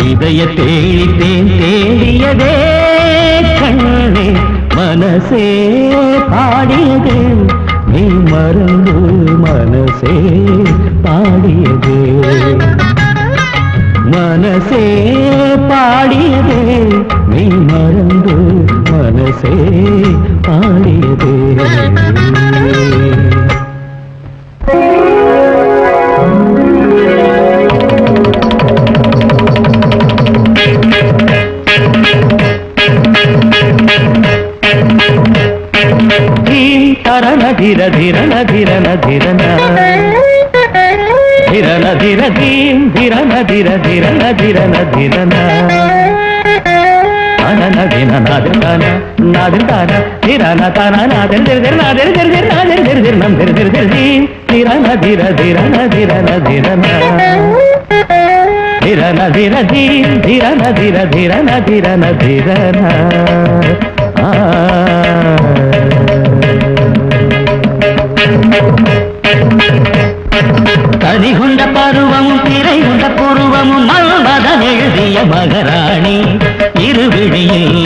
இதய தேடித்தேன் தேடியதே கண்ணே மனசே பாடியதே நீ மறந்து மனசே பாடியதே மனசே பாடியதே நீ மறந்து மனசே பாடியதே ಧಿರ ಧಿರನ ಧಿರನ ಧಿರನ ಧಿರನ ಧಿರ ಧೀಂ ಧಿರನ ಧಿರ ಧಿರನ ಧಿರನ ಧಿರನ ಅನನ ದಿನ ನಾದಿರ್ತಾನ ನಾದಿರ್ತಾನ ಧಿರನ ತಾನ ನಾದಿರ್ ದಿರ್ ದಿರ್ ನಾದಿರ್ ದಿರ್ ದಿರ್ ನಾದಿರ್ ದಿರ್ ದಿರ್ ನಮ್ ದಿರ್ ದಿರ್ ದಿರ್ ಧೀಂ ಧಿರನ ಧಿರ ಧಿರನ ಧಿರನ ಧಿರನ ಧಿರನ ಧಿರ ಧೀಂ ಧಿರನ ಧಿರ ಧಿರನ ಧಿರನ ಧಿರನ கதிகுண்ட பருவமும் திரைகுண்ட புருவமும் மல்மதன் எழுதிய மகராணி இருவிழியில்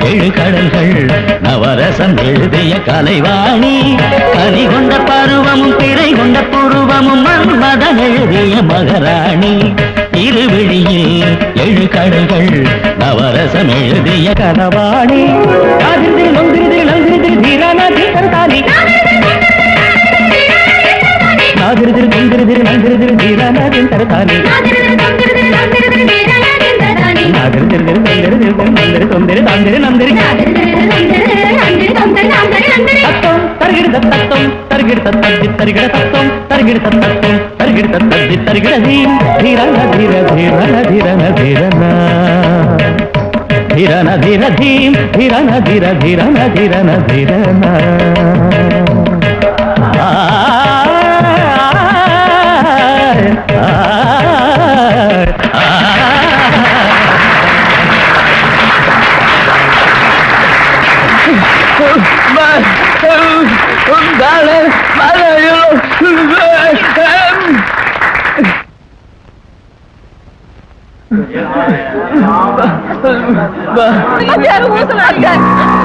எழு கடல்கள் நவரசம் எழுதிய கலைவாணி கதிகுண்ட பருவமும் திரைகுண்ட புருவமும் மல்மதன் எழுதிய மகராணி இருவிழியில் எழு கடல்கள் நவரசம் எழுதிய கனவாணி அதிர்தி நொந்திருதி நந்திருதி தீரான தீர்த்தானி நாதிருதிரு நந்திருதிரு நந்திருதிரு தீரானாதின் தரத்தானி நாதிருதிரு நந்திருதிரு நந்திரு தொந்திரு தாந்திரு நந்திரு தத்தம் தருகிட தத்தம் தருகிட தத்தி தருகிட தத்தம் தருகிட தத்தம் தருகிட தத்தி தருகிட தீம் தீரன தீர தீரன தீரன தீரன தீரன தீர தீம் தீரன தீர தீரன தீரன தீரன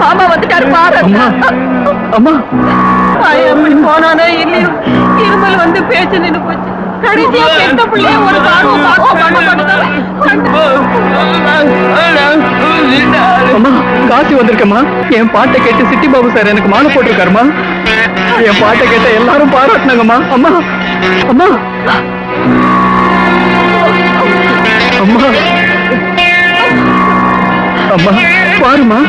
மாமா வந்துட்டாரு பாரு. அம்மா எப்படி போனானோ இல்லையோ இருமல் வந்து பேச்சு நின்று போச்சு. கடைசியா பெத்த பிள்ளைய ஒரு காரணம் அம்மா காசி வந்திருக்கம்மா. என் பாட்டை கேட்டு சிட்டி பாபு சார் எனக்கு மாலை போட்டிருக்காருமா. என் பாட்டை கேட்ட எல்லாரும் பாராட்டினாங்கம்மா. அம்மா அம்மா அம்மா அம்மா பாருமா.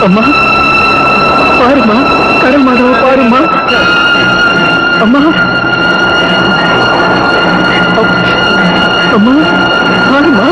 அம்மா பாருமா, கடல் மாதாவை பாருமா. அம்மா அம்மா பாருமா.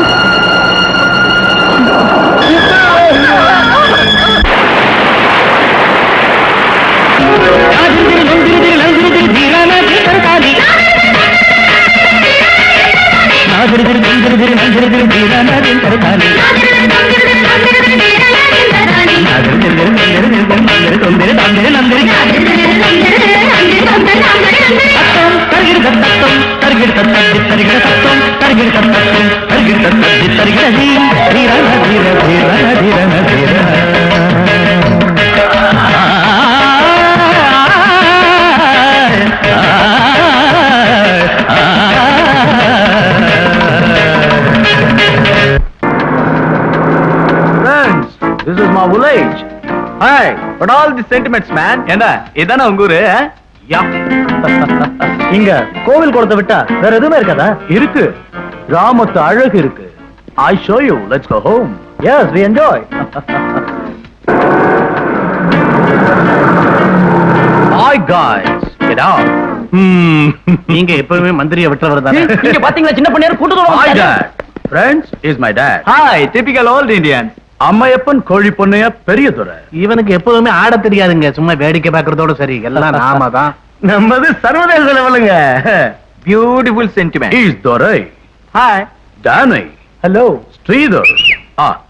This is my village. Hi, what all the sentiments, man? என்ன இதானே உங்க ஊரு? யா. இங்க கோவில் குளத்தை விட்டா வேற எதுவுமே இருக்காதா? இருக்கு. கிராமத்து அழகு இருக்கு. I show you. Let's go home. Yes, we enjoy. Hi guys, get out. நீங்க எப்பவுமே மந்திரியை விட்டுறவர் தானே. இங்க பாத்தீங்களா சின்ன பண்ணையார் கூட்டத்தோட Hi வந்தாரு. dad. Friends is my dad. Hi, typical old Indian. Ammaiyappan கோழி பொண்ணைய பெரிய துறை. இவனுக்கு எப்பவுமே ஆட தெரியாதுங்க, சும்மா வேடிக்கை பார்க்கறதோட சரி. எல்லாம் நாம தான். நம்மது சர்வதேச லெவலுங்க. Beautiful sentiment. Is Durai. Hi டானை. ஹலோ ஸ்ரீதர்.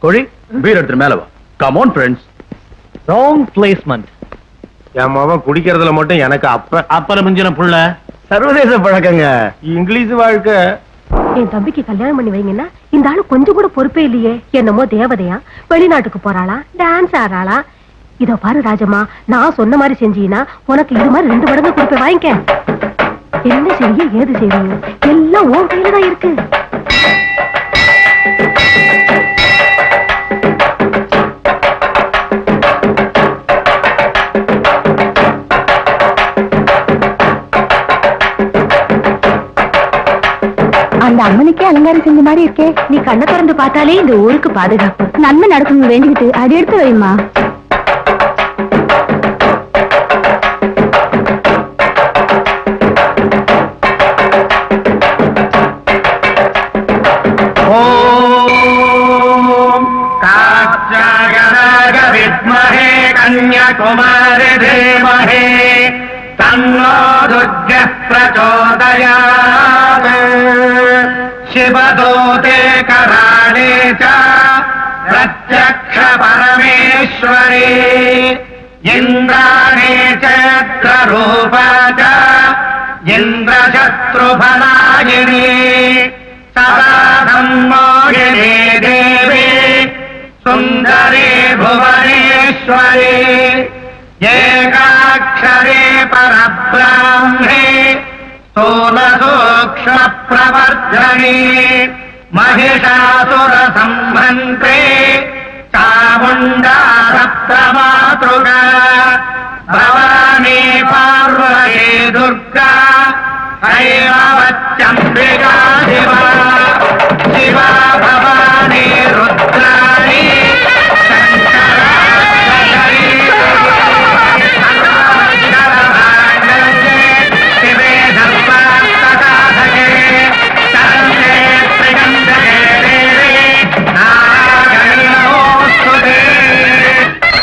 கோழி பீர் எடுத்து மேல வா. Come on friends. Wrong placement. என் மகன் குடிக்கிறதுல மட்டும் எனக்கு அப்புறம் மிஞ்சின புள்ள. சர்வதேச பழக்கங்க. இங்கிலீஷ் வாழ்க்கை. என் தம்பிக்கு கல்யாணம் பண்ணி வைங்கன்னா இந்த ஆளு கொஞ்சம் கூட பொறுப்பே இல்லையே. என்னமோ தேவதையா, வெளிநாட்டுக்கு போறாளா, டான்ஸ் ஆடுறாளா. இதோ பாரு ராஜம்மா, நான் சொன்ன மாதிரி செஞ்சீங்கன்னா உனக்கு இது மாதிரி 2 மடங்கு கொடுப்பேன், வாங்கிக்க. என்ன செய்ய ஏது செய்வீங்க எல்லாம் உன் கையில தான் இருக்கு. அந்த அம்மனுக்கே அலங்காரம் செஞ்ச மாதிரி இருக்கே. நீ கண்ணை திறந்து பார்த்தாலே இந்த ஊருக்கு பாதுகாப்பு, நன்மை நடக்கும் வேண்டிக்கிட்டு அது எடுத்து வைமா. வித்மஹே கன்யாகுமாரி தீமஹி தன்னோ துர்கः பிரச்சோதயாத். शिवदूते कराणे च प्रत्यक्ष परमेश्वरी इन्द्राणे चैत्ररूपा च इन्द्रशत्रुफलायिनी सदा सम्मोहिनी देवी सुन्दरी भुवनेश्वरी एकाक्षरे परब्राह्मे स्थूलसूक्ष्म प्रवर्धने महिषासुर संहन्त्रे चामुण्डा सप्तमातृका भवानी पार्वती दुर्गा ऐरावत्यम्बिका शिवा शिवा भवानी रुद्राणी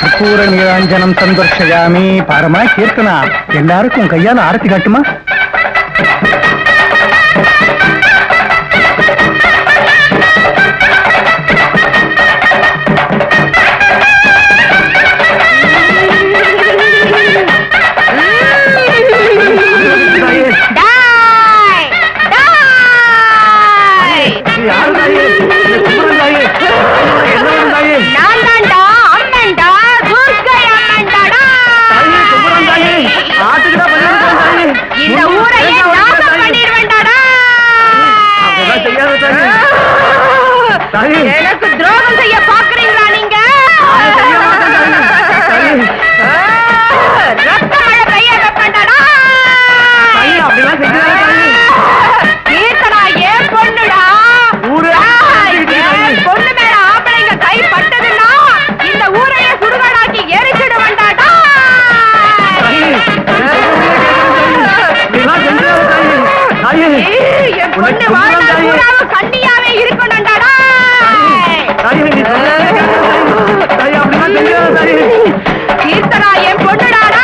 கற்பூர நீராஞ்சனம் சந்தர்ஷயாமி. பாரமா கீர்த்தனா, எல்லாருக்கும் கையால ஆரத்தி காட்டுமா. பொண்ணு வாழ்நாள் பூராவும் கண்ணியாவே இருக்கணும்டாடா. கீர்த்தனா என் பொண்ணுடாடா.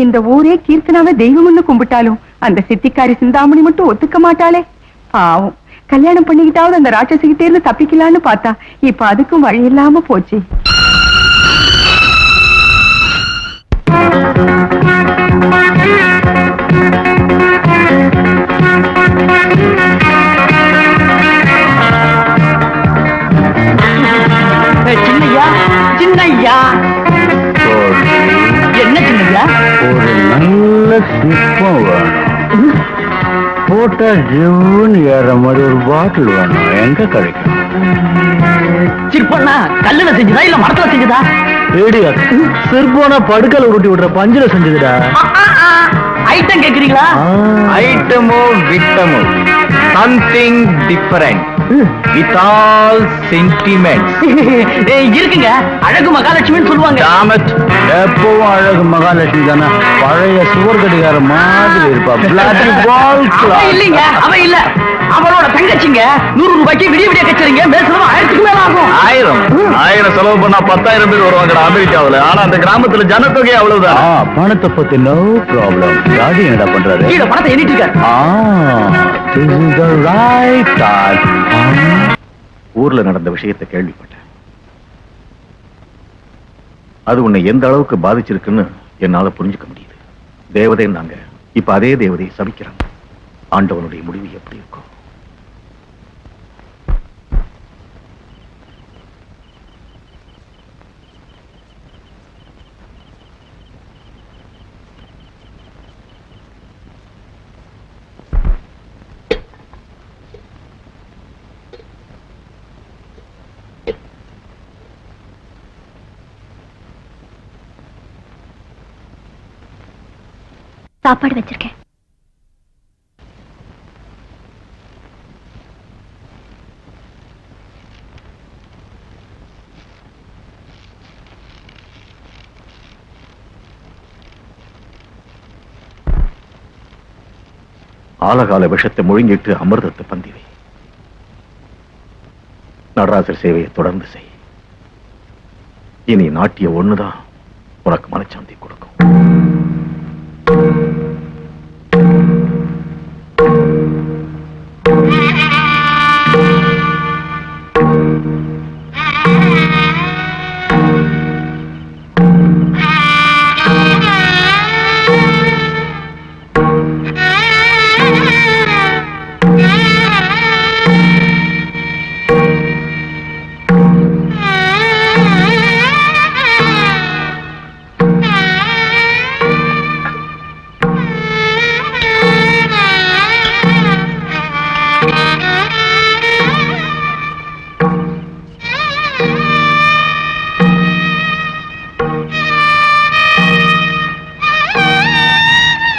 இந்த ஊரே கீர்த்தனாவை தெய்வம்னு கும்பிட்டாலும் அந்த சித்திக்காரி சிந்தாமணி மட்டும் ஒத்துக்க மாட்டாளே. பாவம், கல்யாணம் பண்ணிக்கிட்டாவது அந்த ராட்சசிக்கிட்டே இருந்து தப்பிக்கலான்னு பார்த்தா இப்ப அதுக்கும் வழி இல்லாம போச்சு. சின்னையா சின்னையா என்ன சின்னையா? ஒரு நல்ல சிற்பம் வேணும், போட்டா ஜிவ்னு ஏற மாதிரி ஒரு பாட்டில் வேணும். எங்க கிடைக்கும்? சிற்பம்னா கல்லுல செஞ்சதா இல்ல மரத்துல செஞ்சதா? சிற்பம்னா படுக்கல உருட்டி விடுற பஞ்சில செஞ்சதுடா. ஐட்டம் கேக்குறீங்களா? ஐட்டமோ விட்டமோ something different with all sentiments. இருக்குங்க, அழகு மகாலட்சுமின்னு சொல்லுவாங்க. எப்பவும் அழகு மகாலட்சுமி தானே, பழைய சுவர் கடிகார மாதிரி இருப்பா. அவ இல்லைங்க, அவ இல்ல, அவளோட தங்கச்சிங்க. 100 ரூபாய்க்கு விடிய விடிய கச்சரிங்க. பேசுறது 1000க்கு மேல ஆகும். 1000 செலவு பண்ணா 10,000 பேர் வருவாங்க அமெரிக்காவுல. ஆனா அந்த கிராமத்துல ஜனத்தொகை அவ்வளவுதான். பணத்தை பத்தி நோ ப்ராப்ளம். டாடி என்னடா பண்றாரு? கீழே பணத்தை எண்ணிட்டு இருக்காரு. ஊர்ல நடந்த விஷயத்தை கேள்விப்பட்டேன். அது உன்னை எந்த அளவுக்கு பாதிச்சிருக்குன்னு என்னால புரிஞ்சுக்க முடியுது. தேவதை நாங்க இப்ப அதே தேவதையை சபிக்கிறாங்க. ஆண்டவனுடைய முடிவு எப்படி இருக்கும்? சாப்பாடு வச்சிருக்கேன். ஆலகால விஷத்தை முழுங்கிட்டு அமிர்தத்தை பந்திவை. நடராசர் சேவையை தொடர்ந்து செய். இனி நாட்டிய ஒண்ணுதான் உனக்கு மனச்சாந்தி கொடுக்கும்.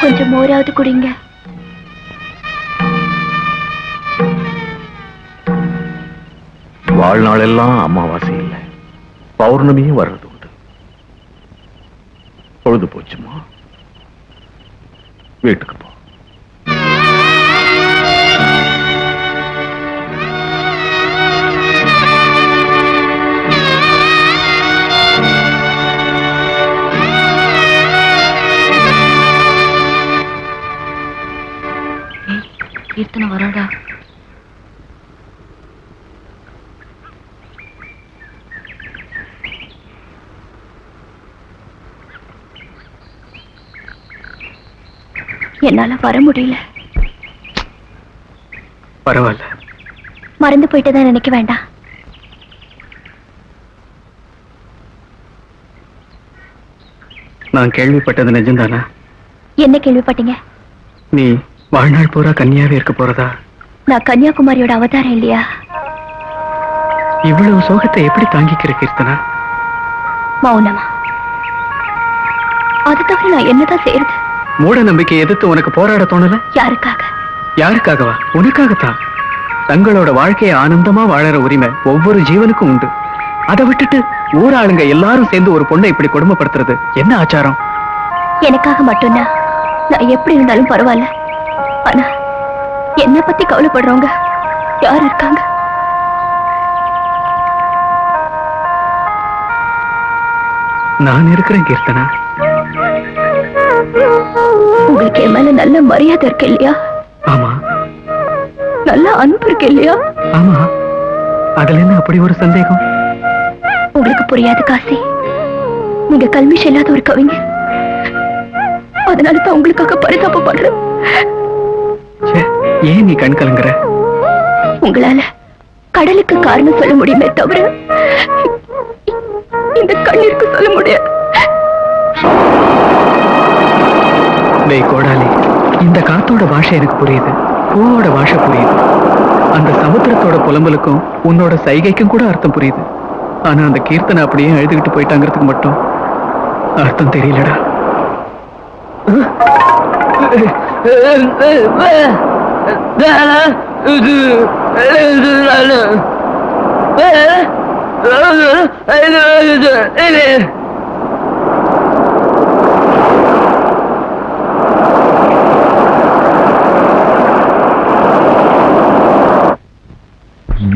கொஞ்சம் மோராவது குடிங்க. வாழ்நாளெல்லாம் அமாவாசை இல்லை, பௌர்ணமியும் வர்றது உண்டு. பொழுது போச்சுமா, வீட்டுக்கு போ. கீர்த்தனை வராடா. என்னால வர முடியல. பரவாயில்ல, மறந்து போயிட்டதான் நினைக்க வேண்டாம். நான் கேள்விப்பட்டது நிஜம்தானா? என்ன கேள்விப்பட்டீங்க? நீ வாழ்நாள் பூரா கன்னியாவே இருக்க போறதா? நான் கன்னியாகுமரியோட அவதாரம் இல்லையா? இவ்வளவு சோகத்தை எப்படி தாங்கிக்கிற கீர்த்தனா? மௌனமா. அது தவிர நான் என்னதான் செய்யறது? மூட நம்பிக்கை எதிர்த்து உனக்கு போராட தோணல? யாருக்காக? யாருக்காகவா? உனக்காகத்தான். தங்களோட வாழ்க்கையை ஆனந்தமா வாழற உரிமை ஒவ்வொரு ஜீவனுக்கும் உண்டு. அதை விட்டுட்டு ஊராளுங்க எல்லாரும் சேர்ந்து ஒரு பொண்ணை இப்படி கொடுமைப்படுத்துறது என்ன ஆச்சாரம்? எனக்காக மட்டும்தான் நான் எப்படி இருந்தாலும் பரவாயில்ல. ஆனா என்ன பத்தி கவலைப்படுறவங்க யார் இருக்காங்க? நான் இருக்கிறேன் கீர்த்தனா. உங்களுக்கு என் மேல நல்ல மரியாதை இருக்கு இல்லையா? ஆமா. நல்ல அன்பு இருக்கு இல்லையா? ஆமா. அதுல என்ன அப்படி ஒரு சந்தேகம்? உங்களுக்கு புரியாது காசி, நீங்க கல்விஷம் இல்லாத ஒரு கவிஞர். அதனாலதான் உங்களுக்காக பரிதாபப்படுறேன். ஏன் நீ கண் கலங்குற? உங்களால கடலுக்கு காரணம் சொல்ல முடியுமே தவிர இந்த கண்ணீருக்கு சொல்ல முடியாது. கோடாலி, இந்த காத்தோட பாஷை எனக்கு புரியுது, பூவோட பாஷை புரியுது, அந்த சமுத்திரத்தோட புலம்பலுக்கும் உன்னோட சைகைக்கும் கூட அர்த்தம் புரியுது. ஆனா அந்த கீர்த்தனை அப்படியே எழுதிக்கிட்டு போயிட்டாங்கிறதுக்கு மட்டும் அர்த்தம் தெரியலடா.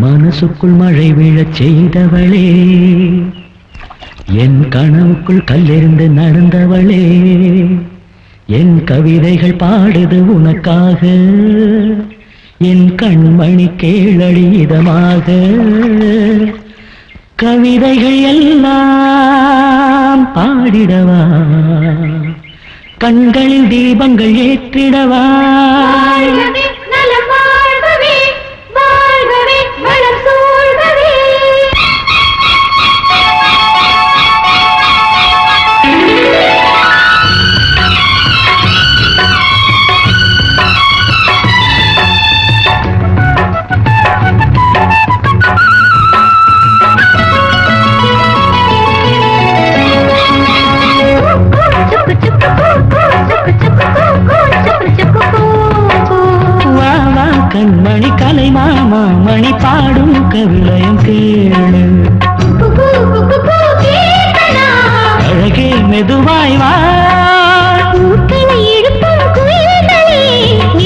மனசுக்குள் மழை விழச் செய்தவளே, என் கனவுக்குள் கல்லெறிந்து நடந்தவளே, என் கவிதைகள் பாடுது உனக்காக, என் கண்மணி கேளடி இதமாக, கவிதைகள் எல்லாம் பாடிடவா, கண்களில் தீபங்கள் ஏற்றிடவா. கண்மணி கலை மாமா மணி பாடும் கவிளையம் கேளு, அழகே மெதுவாய் வா,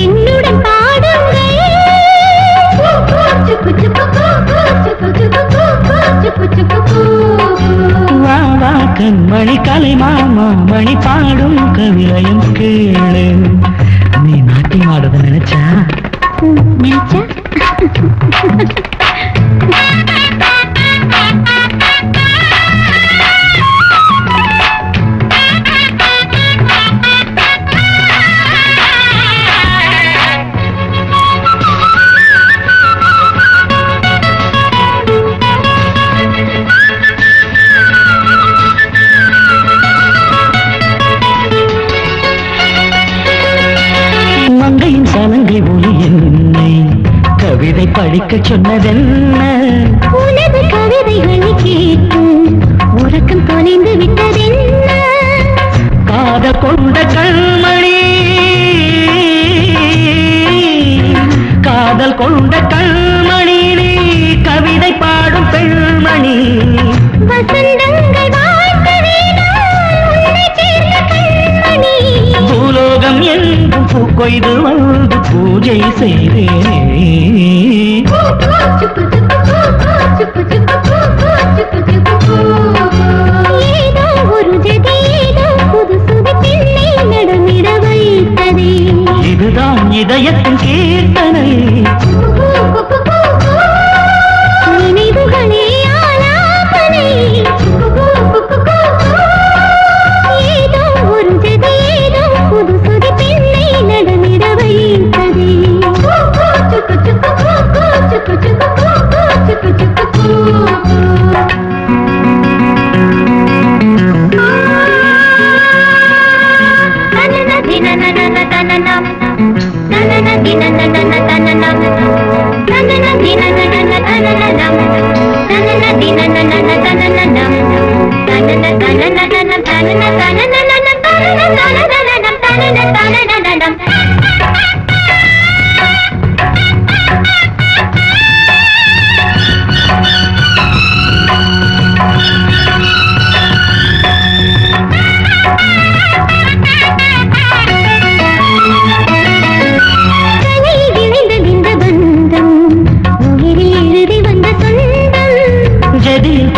என்னுடன் பாடுங்கள், வா வா கண்மணி கலை மாமா மணி பாடும் கவிளையம் கேளு. நீ நாட்டியம் ஆடுறத நினைச்சா மங்கையின் சலங்கை ஒளி என்னை கவிதை படிக்க சொன்னதென்ன, உனது கவிதைகளை கேட்டு உறக்கம் தொலைந்து விட்டதென்ன, காதல் கொண்ட கண்மணி, காதல் கொண்ட கண்மணி, நீ கவிதை பாடும் பெண்மணி, வசந்தங்கள் வாழ்த்த பூலோகம் எங்கும் பூக்கொய்து வந்து பூஜை செய்தேனே. ஏதோ ஒரு ஜதி, ஏதோ புது சுதி பிள்ளை நடமிட வைத்ததே, இதுதான் இதயத்தின் கீர்த்தனை, நினைவுகளே ஆலாபனை, ஏதோ ஒரு ஜதி, ஏதோ புது சுதி பிள்ளை நடமிட வைத்ததே.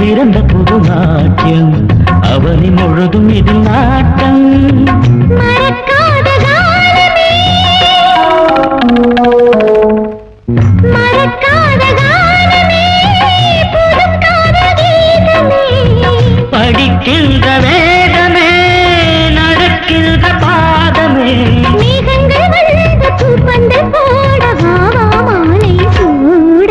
பிறந்த புது நாட்டியம் அவனி முழுதும் இதில் நாட்டம் மறக்காத காலமே மறக்காத காலமே புதுக்காத கீதமே படிக்கின்ற வேதமே நடக்கின்ற பாதமே மேகங்கள் வந்த பூப்பந்து போட மாலை சூட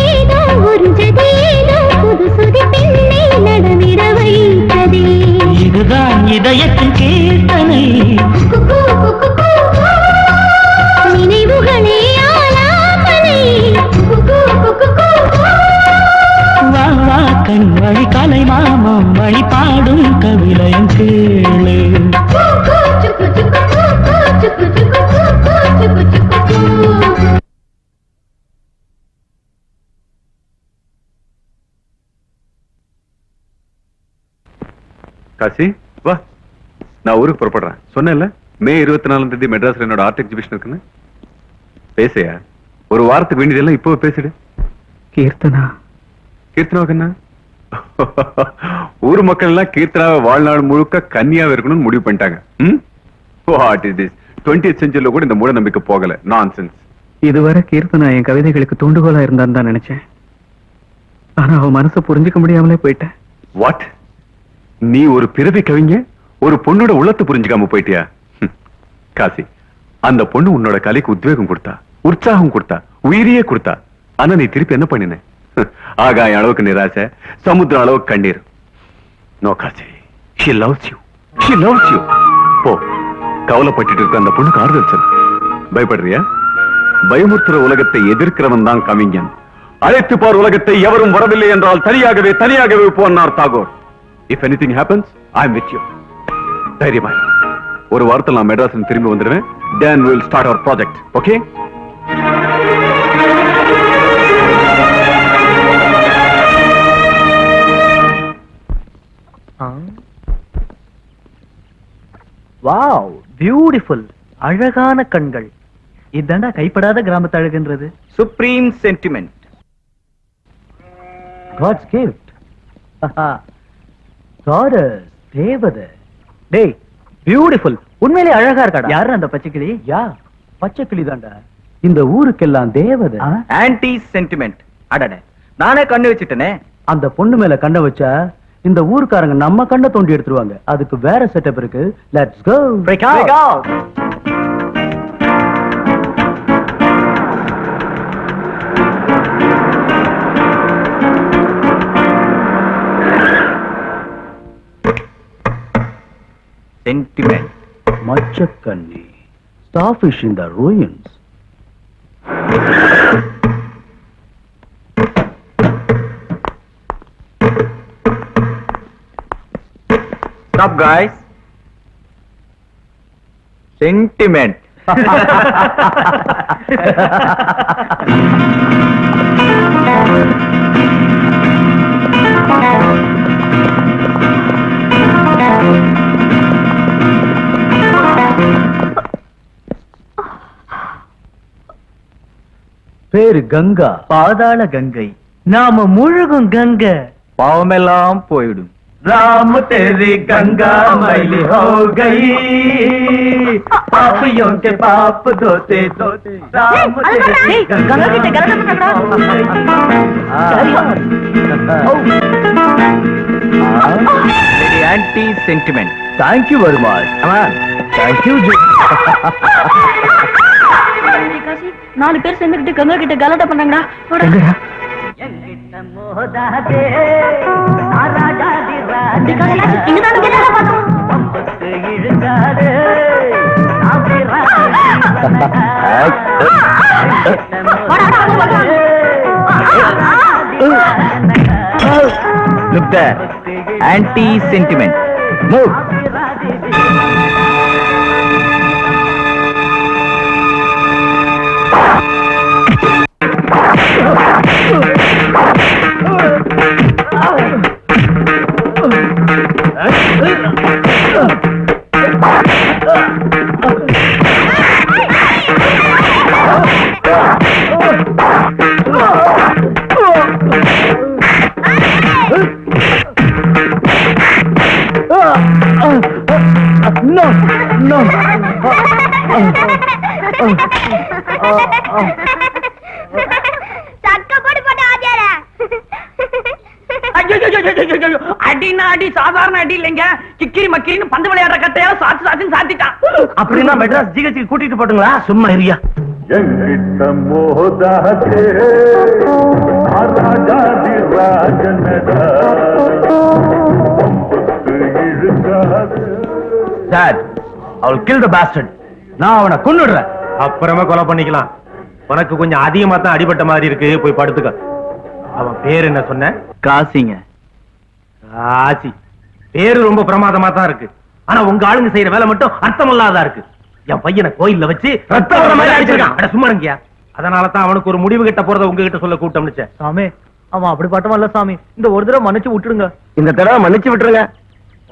ஏதோ ஒரு ஜதி ஏதோ புது சுதி பெண்ணை நடமிட வைத்ததே இதுதான் இதயத்தின் கீர்த்தனை நினைவுகளே ஆலாபனை வா வா கண்மணி கலை மாமம் மணி பாடும் கவிலயம் கேளு காசி வா, நான் ஊருக்கு புறப்படுறேன். சொன்னேன்ல மே 24ஆம் தேதி மெட்ராஸ்ல என்னோட ஆர்ட் எக்ஸிபிஷன் இருக்குன்னு. பேசையா ஒரு வாரத்துக்கு வேண்டியதெல்லாம் இப்போ பேசிடு. கீர்த்தனா கீர்த்தனாவுக்கு என்ன? ஊர் மக்கள் எல்லாம் கீர்த்தனாவை வாழ்நாள் முழுக்க கன்னியாவே இருக்கணும்னு முடிவு பண்ணிட்டாங்க. What is this? 20th செஞ்சுரியில கூட இந்த மூட நம்பிக்கை போகல. நான்சென்ஸ். இதுவரை கீர்த்தனா என் கவிதைகளுக்கு தூண்டுகோலா இருந்தான்னு தான் நினைச்சேன். ஆனா அவன் மனசை புரிஞ்சுக்க முடியாமலே போயிட்டேன். வாட்? நீ ஒரு பிறவி கவிங்க ஒரு பொண்ணோட உள்ளத்தை புரிஞ்சுக்காம போயிட்டியா? காசி, அந்த பொண்ணு உன்னோட கலைக்கு உத்வேகம் கொடுத்தா, உற்சாகம் கொடுத்தா, உயிரியே கொடுத்தா. ஆனா நீ திருப்பி என்ன பண்ணின? ஆகாய அளவுக்கு நிராசை, சமுத்திரம் அளவுக்கு கண்ணீர். நோ காசி, she loves you. She loves you. போ, கவலைப்பட்டு இருக்க அந்த பொண்ணுக்கு ஆறுதல் சொல்லு. பயப்படுறியா? பயமுறுத்துற உலகத்தை எதிர்க்கிறவன் தான் கவிஞன். அழைத்து பார் உலகத்தை, எவரும் வரவில்லை என்றால் தனியாகவே போனார் Tagore. If anything happens, I am with you. தைரியமா ஒரு வாரத்தில் நான் மெட்ராஸ் திரும்பி வந்துடுவேன். Then we will start our project. Okay? Wow, beautiful. அழகான கண்கள். இதாண்டா கைப்படாத கிராமத்து அழகுன்றது. Supreme sentiment. God's gift. Goddess, தேவதை. டேய், பியூட்டிஃபுல். உண்மையிலே அழகா இருக்காடா. யாரு அந்த பச்சைக்கிளி? யா, பச்சைக்கிளி தான்டா. இந்த ஊருக்கெல்லாம் தேவதை. Anti sentiment. அடடே, நானே கண்ணு வச்சுட்டேனே. அந்த பொண்ணு மேல கண்ணை வச்சா இந்த ஊருக்காரங்க நம்ம கண்ணை தோண்டி எடுத்துருவாங்க. அதுக்கு வேற செட்டப் இருக்கு. Let's go. Break out. Sentiment. மச்சக்கண்ணி. Starfish in the ruins. Stop, guys. Sentiment. பேரு கங்கா. பாதாள கங்கை. நாம முழுகும் கங்கை. பாவமெல்லாம் போயிடும். राम तेरी गंगा मैली हो गई, पापियों के पाप धोते धोते राम तेरी Ganga Anti sentiment. Thank you very much. Come on. Thank you. நாலு பேர் சேர்ந்துக்கிட்டு கங்கா கிட்ட கலாட்டா பண்ணாங்கடா. Look there. Anti sentiment. Move. சக்க போட்டு போட்ட ஆதியார அடினா அடி சாதாரண அடி இல்லைங்க, கிக்கிரி மக்கிரின்னு பந்து விளையாடுற கட்டையால சாத்து சாத்துன்னு சாத்திட்டான். அப்படின்னா மெட்ராஸ் ஜிஹெச்சுக்கு கூட்டிட்டு போட்டுங்களா? சும்மா இருயா. Dad, I will kill the bastard. நான் அவனை கொன்னுடுறேன். அப்புறமா கொலை பண்ணிக்கலாம். உனக்கு கொஞ்சம் அதிகமா தான் அடிபட்ட மாதிரி இருக்கு, போய் படுத்துக்க. அவன் பேர் என்ன சொன்ன? காசிங்க. காசி பேரு ரொம்ப பிரமாதமா தான் இருக்கு. ஆனா உங்க ஆளுங்க செய்யற வேலை மட்டும் அர்த்தமில்லாதா இருக்கு. என் பையனை கோயில்ல வச்சு ரத்தம் வர மாதிரி அடிச்சிருக்கான். அட சும்மா இருங்கயா. அதனால தான் அவனுக்கு ஒரு முடிவு கிட்ட போறத உங்ககிட்ட சொல்ல கூட்டம்னுச்சே. சாமி, அவன் அப்படி பட்டவன் இல்ல சாமி. இந்த ஒரு தடவை மன்னிச்சு விட்டுருங்க. இந்த தடவை மன்னிச்சு விட்டுருங்க.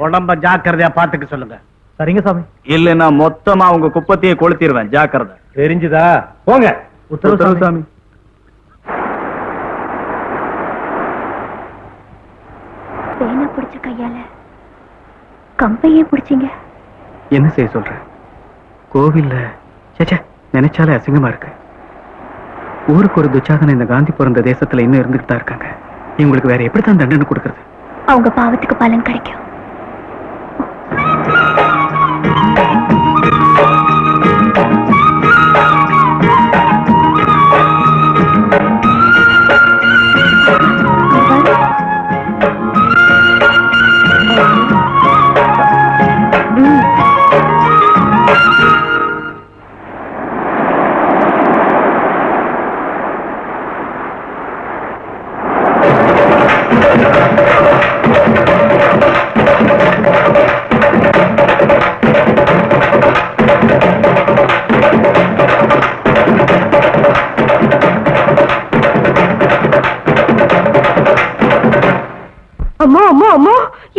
உடம்ப ஜாக்கிரதையா பாத்துக்க சொல்லுங்க. சரிங்க சாமி. இல்லன்னா மொத்தமா உங்க குப்பத்தையே கொளுத்திடுவேன். ஜாக்கிரதை. தெரிஞ்சுதா? போங்க. உத்தரவு சாமி. பேனை பிடிச்ச கையால கம்பையே பிடிச்சிங்க. என்ன செய்ய சொல்ற? கோவில்ல சேச்சே நினைச்சாலே அசிங்கமா இருக்கு. ஊருக்கு ஒரு துச்சாதன இந்த காந்தி பிறந்த தேசத்துல இன்னும் இருந்துட்டு தான் இருக்காங்க. இவங்களுக்கு வேற எப்படித்தான் தண்டனை கொடுக்கறது? அவங்க பாவத்துக்கு பலன் கிடைக்கும். அம்மா அம்மா அம்மா,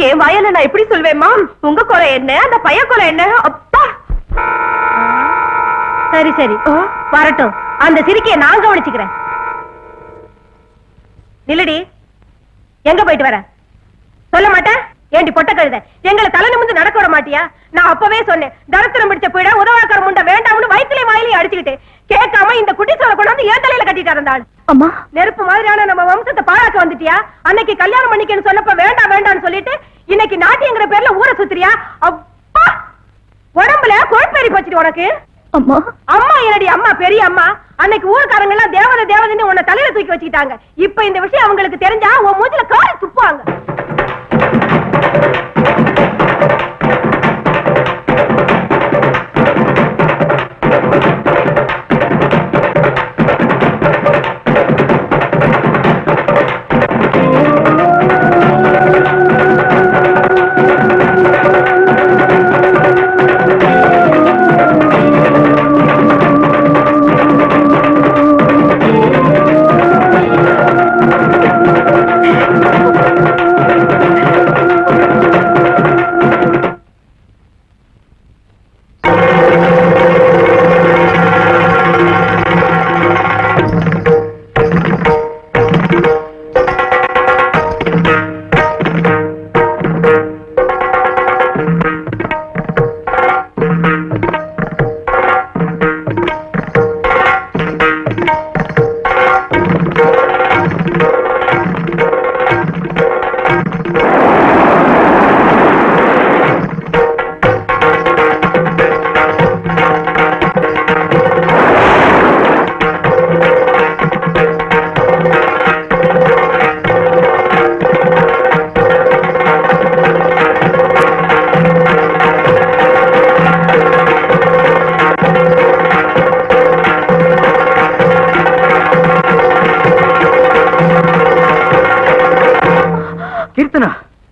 என் வாயால நான் எப்படி சொல்வேம்மா? உங்க குறை என்ன, அந்த பையன் குறை என்ன? அப்பா சரி சரி வரட்டும், அந்த சிரிக்கைய நான் கவனிச்சுக்கிறேன். நில்லடி, எங்க போயிட்டு வர? சொல்ல மாட்டேன்? ஏண்டி பொட்ட கழுத, எங்களை தலை நிமிந்து நடக்க விட மாட்டியா? நான் அப்பவே சொன்னேன், தரத்திரம் பிடிச்ச போயிட உதவாக்கார முண்டை வேண்டாம்னு வயிற்றுலயும் வாயிலையும் அடிச்சுக்கிட்டு கேட்காம இந்த குட்டி சோலை கொண்டாந்து ஏன் தலையில கட்டிட்டு இருந்தாள். அம்மா, நெருப்பு மாதிரியான நம்ம வம்சத்தை பாழாக்க வந்துட்டியா? அன்னைக்கு கல்யாணம் பண்ணிக்கன்னு சொன்னப்ப வேண்டாம் வேண்டாம்னு சொல்லிட்டு இன்னைக்கு நாட்டிங்கிற பேர்ல ஊரை சுத்துறியா? அப்பா, உடம்புல கொழுப்பேறி போச்சுடி உனக்கு. அம்மா அம்மா என்னடி அம்மா, பெரிய அம்மா. அன்னைக்கு ஊர்க்காரங்க எல்லாம் தேவதை தேவதைன்னு உன்னை தலையில தூக்கி வச்சுக்கிட்டாங்க. இப்ப இந்த விஷயம் அவங்களுக்கு தெரிஞ்சா உன் மூஞ்சில காரி துப்புவாங்க.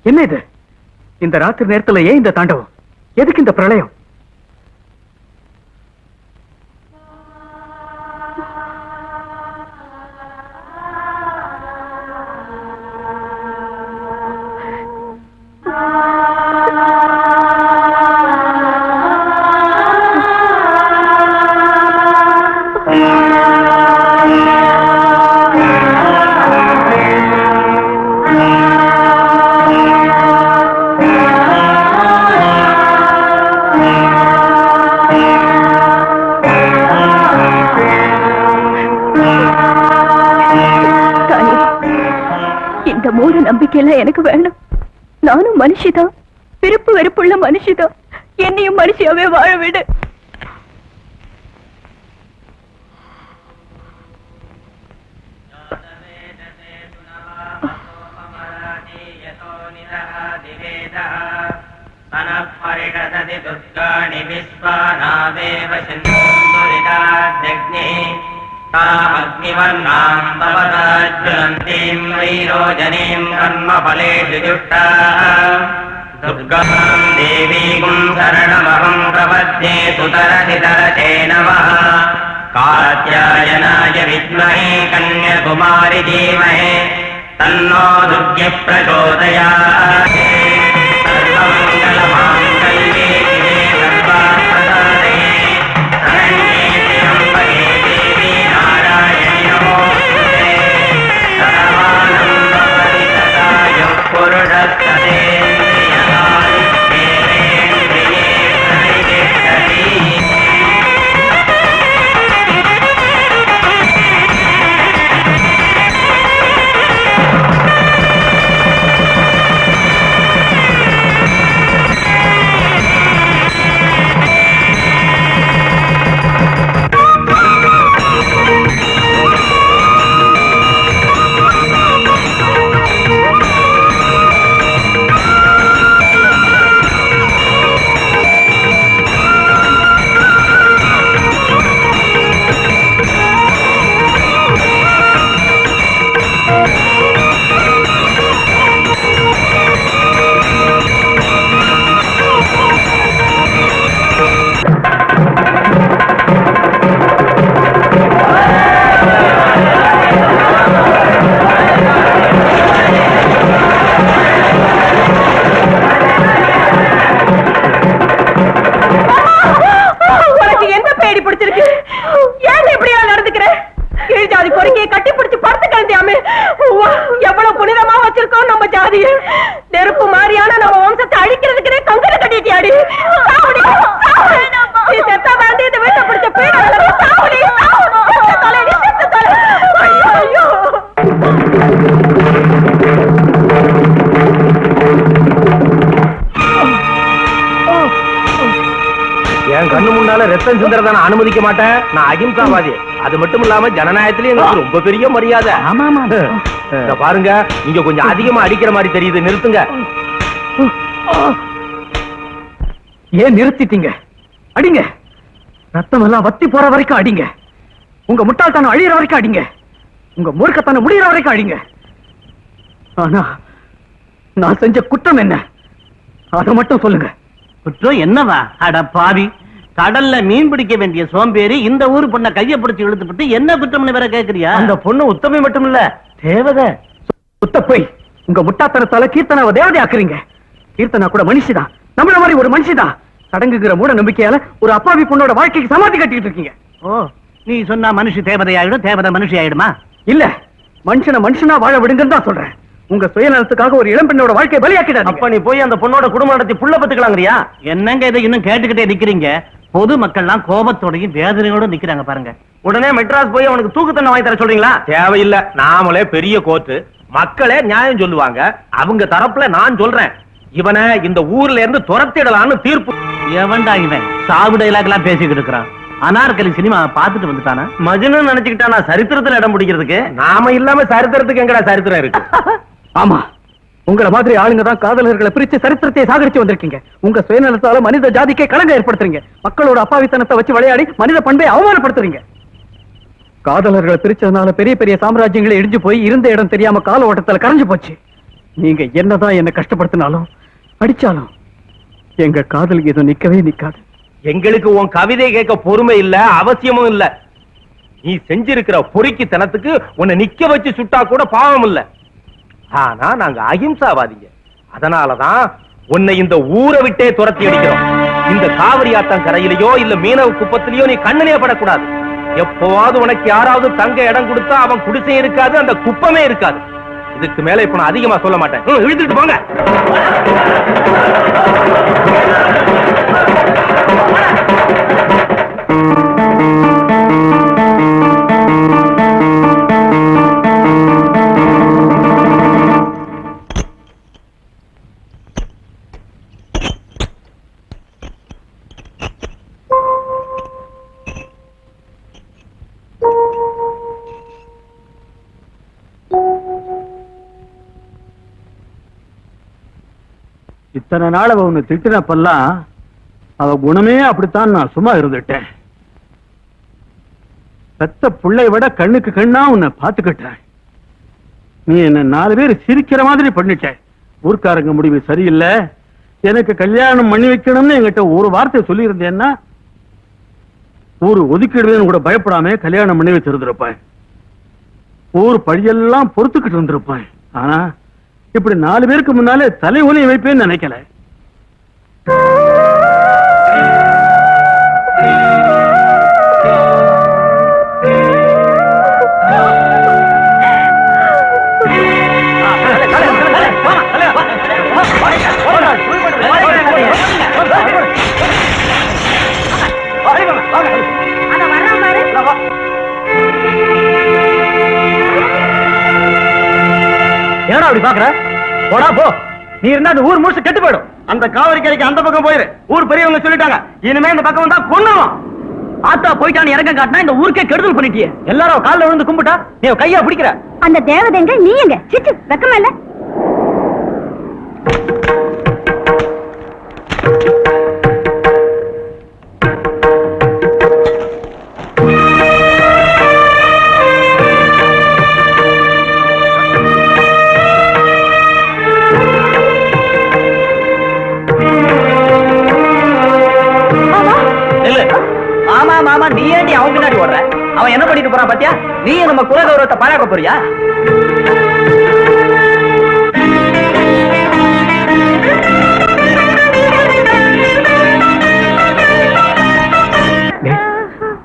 என்ன இது? இந்த ராத்திரி நேரத்துல ஏன் இந்த தாண்டவம்? எதுக்கு இந்த பிரளயம்? மூட நம்பிக்கையெல்லாம் எனக்கு வேணும். நானும் மனுஷிதான், விருப்பு வெறுப்புள்ள மனுஷிதான். என்னையும் மனுஷியாவே வாழ விடு. दुर्गाणि विश्वानावेव सिन्धुरिताग्नि तामग्निवर्णाम् भवदाज्वलन्तीम् वैरोजनीम् कर्मफलेषु जुष्टा दुर्गाम् देवीम् शरणमहम् प्रपद्ये सुतरसितरसे नमः कात्यायनाय विद्महे कन्याकुमारि धीमहि तन्नो दुर्गे प्रचोदयात् सर्वमङ्गलमाङ्गल्ये शिवे सर्वार्थसाधके शरण्ये त्र्यम्बके देवी नारायणि नमोस्तुते सर्वानन्दं भवति सदा यः पुरुषस्तदेन्द्रियेन्द्रिये प्रतिष्ठति நெருப்பு மாதிரியான நம்ம வம்சத்தை அழிக்கிறதுக்கு கங்கல கட்டிட்டியாடி. செத்தா தாண்டி இந்த வீட்டை பிடிச்ச பீடா என் கண்ணு முன்னால ரத்தம் சிந்தறத நான் அனுமதிக்க மாட்டேன். நான் அகிம்சாவாதி. அது மட்டும் இல்லாம ஜனநாயகத்திலே எனக்கு ரொம்ப பெரிய மரியாதை. பாருங்க, நீங்க கொஞ்சம் அதிகமா அடிக்கிற மாதிரி தெரியுது. நிறுத்துங்க. ஏன் நிறுத்திட்டீங்க? அடிங்க. ரத்தம் எல்லாம் வத்தி போற வரைக்கும் அடிங்க. உங்க முட்டாள்தனம் அழியிற வரைக்கும் அடிங்க. உங்க மூர்க்கத்தனம் முடிகிற வரைக்கும் அடிங்க. ஆனா நான் செஞ்ச குற்றம் என்ன, அதை மட்டும் சொல்லுங்க. குற்றம் என்னவா? அட பாவி, கடல்ல மீன் பிடிக்க வேண்டிய சோம்பேறி இந்த ஊரு பொண்ண கைய பிடிச்சு இழுத்துப்பட்டு என்ன குற்றம்னு வேற கேக்குறியா? அந்த பொண்ணு உத்தமி மட்டும் இல்ல, தேவதை. சுத்த போய் உங்க முட்டாத்தனத்தால கீர்த்தனாவை தேவதை ஆக்குறீங்க. கீர்த்தனா கூட மனுஷிதான், நம்மள மாதிரி ஒரு மனுஷிதான். சடங்குங்கிற மூட நம்பிக்கையால ஒரு அப்பாவி பொண்ணோட வாழ்க்கைக்கு சமாதி கட்டிட்டு இருக்கீங்க. ஓ, நீ சொன்னா மனுஷி தேவதை ஆயிடும், தேவதை மனுஷி ஆயிடுமா? இல்ல, மனுஷனை மனுஷனா வாழ விடுங்கன்னு தான் சொல்றேன். உங்க சுயநலத்துக்காக ஒரு இளம் பெண்ணோட வாழ்க்கையை பலியாக்கிட்டாங்க. அப்ப நீ போய் அந்த பொண்ணோட குடும்பம் நடத்தி புள்ள பத்துக்கலாங்கறியா? என்னங்க இதை இன்னும் கேட்டுக்கிட்டே நிக்கிறீங்க? பொது மக்கள்லாம் கோபத்தோடையும் வேதனையோட நிக்கிறாங்க பாருங்க. உடனே மெட்ராஸ் போய் அவனுக்கு தூக்கு தண்டனை வாங்கி தர சொல்றீங்களா? தேவையில்லை. நாமளே பெரிய கோர்ட்டு, மக்களே நியாயம் சொல்லுவாங்க. அவங்க தரப்புல நான் சொல்றேன், இவனை இந்த ஊர்ல இருந்து துரத்திடலான்னு தீர்ப்பு. எவன்டா இவன் சாவு டைலாக் எல்லாம் பேசிக்கிட்டு இருக்கிறான்? அனார்கலி சினிமா பாத்துட்டு வந்துட்டானா? மஜ்னு நினைச்சுக்கிட்டானா சரித்திரத்துல இடம் பிடிக்கிறதுக்கு? நாம இல்லாம சரித்திரத்துக்கு எங்கடா சரித்திரம் இருக்கு? ஆமா, உங்களை மாதிரி ஆளுங்க தான் காதலர்களை பிரிச்சு சரித்திரத்தை சாகரிச்சு வந்திருக்கீங்க. உங்க சுயநலத்தால மனித ஜாதிக்கே களங்க ஏற்படுத்துறீங்க. மக்களோட அப்பாவித்தனத்தை வச்சு விளையாடி மனித பண்பை அவமானப்படுத்துறீங்க. காதலர்களை பிரிச்சதுனால பெரிய பெரிய சாம்ராஜ்யங்களை இடிஞ்சு போய் இருந்த இடம் தெரியாம கால ஓட்டத்துல கரைஞ்சு போச்சு. நீங்க என்னதான் என்ன கஷ்டப்படுத்தினாலும் அடிச்சாலும் எங்க காதல் எதுவும் நிக்கவே நிக்காது. எங்களுக்கு உன் கவிதை கேட்க பொறுமை இல்ல, அவசியமும் இல்ல. நீ செஞ்சிருக்கிற பொறுக்கித்தனத்துக்கு உன்னை நிக்க வச்சு சுட்டா கூட பாவம் இல்ல. ஆனா நாங்க அகிம்சாவாதிங்க. அதனாலதான் உன்னை இந்த ஊரை விட்டே துரத்தி அடிக்கிறோம். இந்த காவிரி ஆத்தம் கரையிலையோ இல்ல மீனவ குப்பத்திலேயோ நீ கண்ணிலே படக்கூடாது. எப்பவாவது உனக்கு யாராவது தங்க இடம் கொடுத்தா அவன் குடிசை இருக்காது, அந்த குப்பமே இருக்காது. இதுக்கு மேல இப்ப நான் அதிகமா சொல்ல மாட்டேன். இழுத்துட்டு போங்க. இத்தனை நாள் அவ உன்னை திட்டினப்பெல்லாம் அவ குணமே அப்படித்தான் நான் சும்மா இருந்துட்டேன். பெத்த பிள்ளை விட கண்ணுக்கு கண்ணா உன்னை பாத்துக்கிட்டேன். நீ என்ன 4 பேர் சிரிக்கிற மாதிரி பண்ணிட்ட. ஊர்க்காரங்க முடிவு சரியில்லை, எனக்கு கல்யாணம் பண்ணி வைக்கணும்னு என்கிட்ட ஒரு வார்த்தை சொல்லி இருந்தேன்னா ஊரு ஒதுக்கிடுவேன்னு கூட பயப்படாம கல்யாணம் பண்ணி வச்சிருந்திருப்பேன். ஊர் பழியெல்லாம் பொறுத்துக்கிட்டு இருந்திருப்பேன். ஆனா இப்படி 4 பேருக்கு முன்னாலே தலை ஒலி வைப்பேன்னு நினைக்கல. ஏன்னா அப்படி பாக்குற? போடா போ. நீ இருந்தா அந்த ஊர் முழுசு கெட்டு போயிடும். அந்த காவிரி கரைக்கு அந்த பக்கம் போயிரு. ஊர் பெரியவங்க சொல்லிட்டாங்க, இனிமே இந்த பக்கம் வந்தா கொன்னுவோம். ஆத்தா போயிட்டான்னு இறங்க காட்டினா இந்த ஊருக்கே கெடுதல் பண்ணிட்டியே. எல்லாரும் காலில் விழுந்து கும்பிட்டா நீ கையா பிடிக்கிற. அந்த தேவதைங்க நீ எங்க சிச்சு வெக்கமா இல்ல? மாமா மாமா நீ ஏண்டி அவன் பின்னாடி ஓடுற? அவன் என்ன பண்ணிட்டு போறான் பாத்தியா? நீ நம்ம குல கௌரவத்தை பாராக்க போறியா?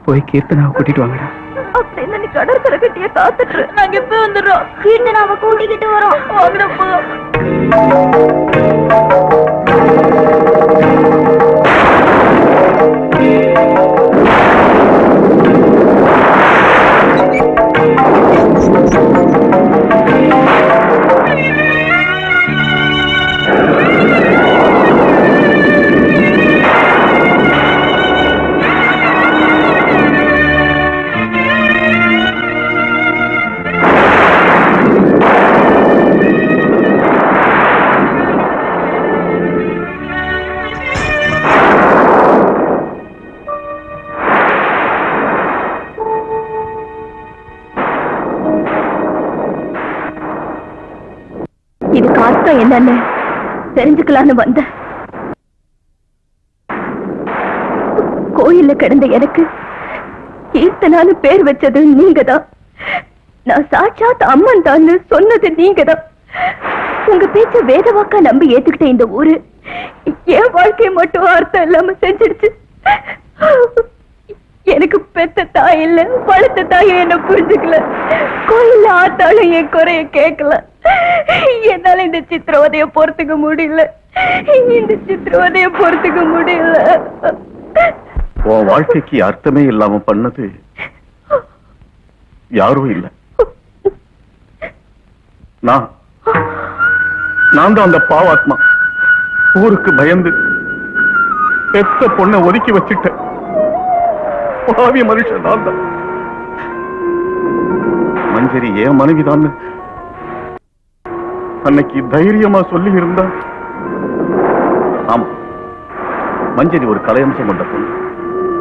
போய் கீர்த்தனாவை கூட்டிட்டு வாங்கடா. அப்படின்னு நீ கடற்கரை கட்டிய காத்துட்டு நாங்க இப்ப வந்துடுறோம். கீர்த்தனாவை கூட்டிக்கிட்டு வரோம். வாங்கடப்போ. இதுக்கு அர்த்தம் என்னன்னு தெரிஞ்சுக்கலான்னு வந்த. கோயில்ல கிடந்த எனக்கு கீர்த்தனான்னு பேர் வச்சது நீங்கதான். நான் சாட்சாத் அம்மன் தான் சொன்னது நீங்கதான். உங்க பேச்ச வேதவாக்கா நம்பி ஏத்துக்கிட்ட இந்த ஊரு என் வாழ்க்கையை மட்டும் அர்த்தம் இல்லாம செஞ்சிடுச்சு. எனக்கு பெத்த தாய் இல்ல, வளர்த்த தாயை என்ன புரிஞ்சுக்கல. கோயில்ல ஆத்தாலும் என் குறைய கேட்கல. என்னால இந்த சித்திரவதைய பொறுத்துக்க முடியல. இந்த சித்திரவதைய பொறுத்துக்க முடியல. உன் வாழ்க்கைக்கு அர்த்தமே இல்லாம பண்ணது யாரும் இல்ல, நான் தான் அந்த பாவாத்மா. ஊருக்கு பயந்து பெத்த பொண்ணை ஒதுக்கி வச்சுட்டேன். பாவி மனுஷன் நான் தான். மஞ்சரி ஏன் மனைவிதான் அன்னைக்கு தைரியமா சொல்லி இருந்தா. ஆமா, மஞ்சரி ஒரு கலையம்சம் கொண்ட பொண்ணு.